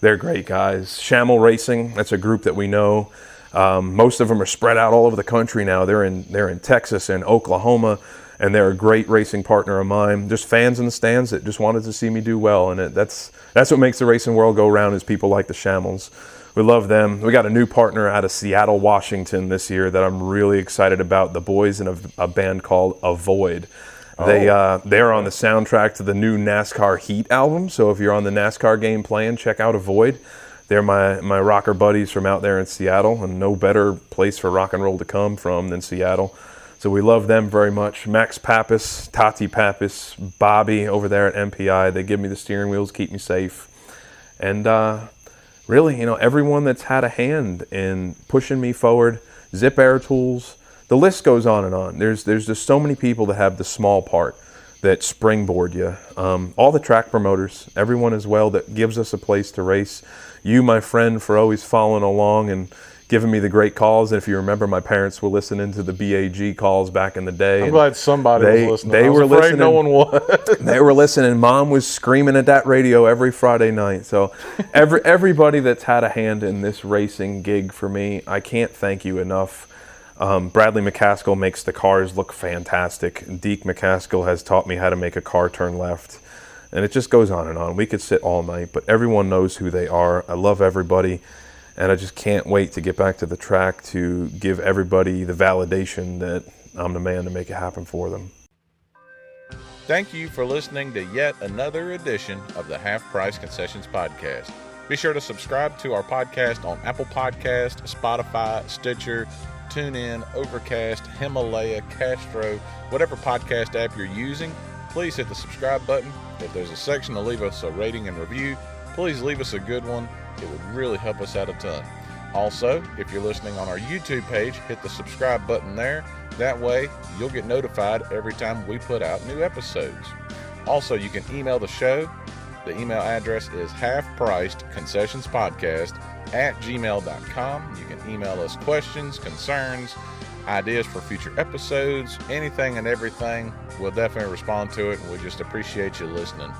They're great guys. Shamel Racing, that's a group that we know. Most of them are spread out all over the country now. They're in Texas and Oklahoma, and they're a great racing partner of mine. Just fans in the stands that just wanted to see me do well, and that's what makes the racing world go round, is people like the Shamels. We love them. We got a new partner out of Seattle, Washington this year that I'm really excited about. The boys in a band called Avoid. They're on the soundtrack to the new NASCAR Heat album. So if you're on the NASCAR game playing, check out Avoid. They're my rocker buddies from out there in Seattle, and no better place for rock and roll to come from than Seattle. So we love them very much. Max Pappas, Tati Pappas, Bobby over there at MPI. They give me the steering wheels, keep me safe. And really, everyone that's had a hand in pushing me forward, Zip Air Tools, the list goes on and on. There's just so many people that have the small part that springboard you. All the track promoters, everyone as well that gives us a place to race. You, my friend, for always following along and giving me the great calls. And if you remember, my parents were listening to the BAG calls back in the day. I'm glad somebody was listening. They were listening. No one was. They were listening. Mom was screaming at that radio every Friday night. So everybody that's had a hand in this racing gig for me, I can't thank you enough. Bradley McCaskill makes the cars look fantastic. Deke McCaskill has taught me how to make a car turn left. And it just goes on and on. We could sit all night, but everyone knows who they are. I love everybody. And I just can't wait to get back to the track to give everybody the validation that I'm the man to make it happen for them. Thank you for listening to yet another edition of the Half Price Concessions Podcast. Be sure to subscribe to our podcast on Apple Podcast, Spotify, Stitcher, TuneIn, Overcast, Himalaya, Castro, whatever podcast app you're using. Please hit the subscribe button. If there's a section to leave us a rating and review, please leave us a good one. It would really help us out a ton. Also, if you're listening on our YouTube page, hit the subscribe button there. That way, you'll get notified every time we put out new episodes. Also, you can email the show. The email address is halfpricedconcessionspodcast@gmail.com. You can email us questions, concerns, ideas for future episodes, anything and everything. We'll definitely respond to it, and we just appreciate you listening.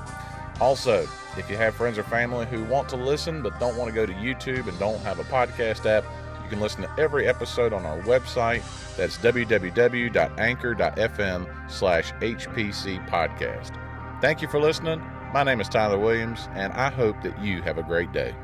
Also, if you have friends or family who want to listen but don't want to go to YouTube and don't have a podcast app, you can listen to every episode on our website. That's www.anchor.fm/HPC podcast. Thank you for listening. My name is Tyler Williams, and I hope that you have a great day.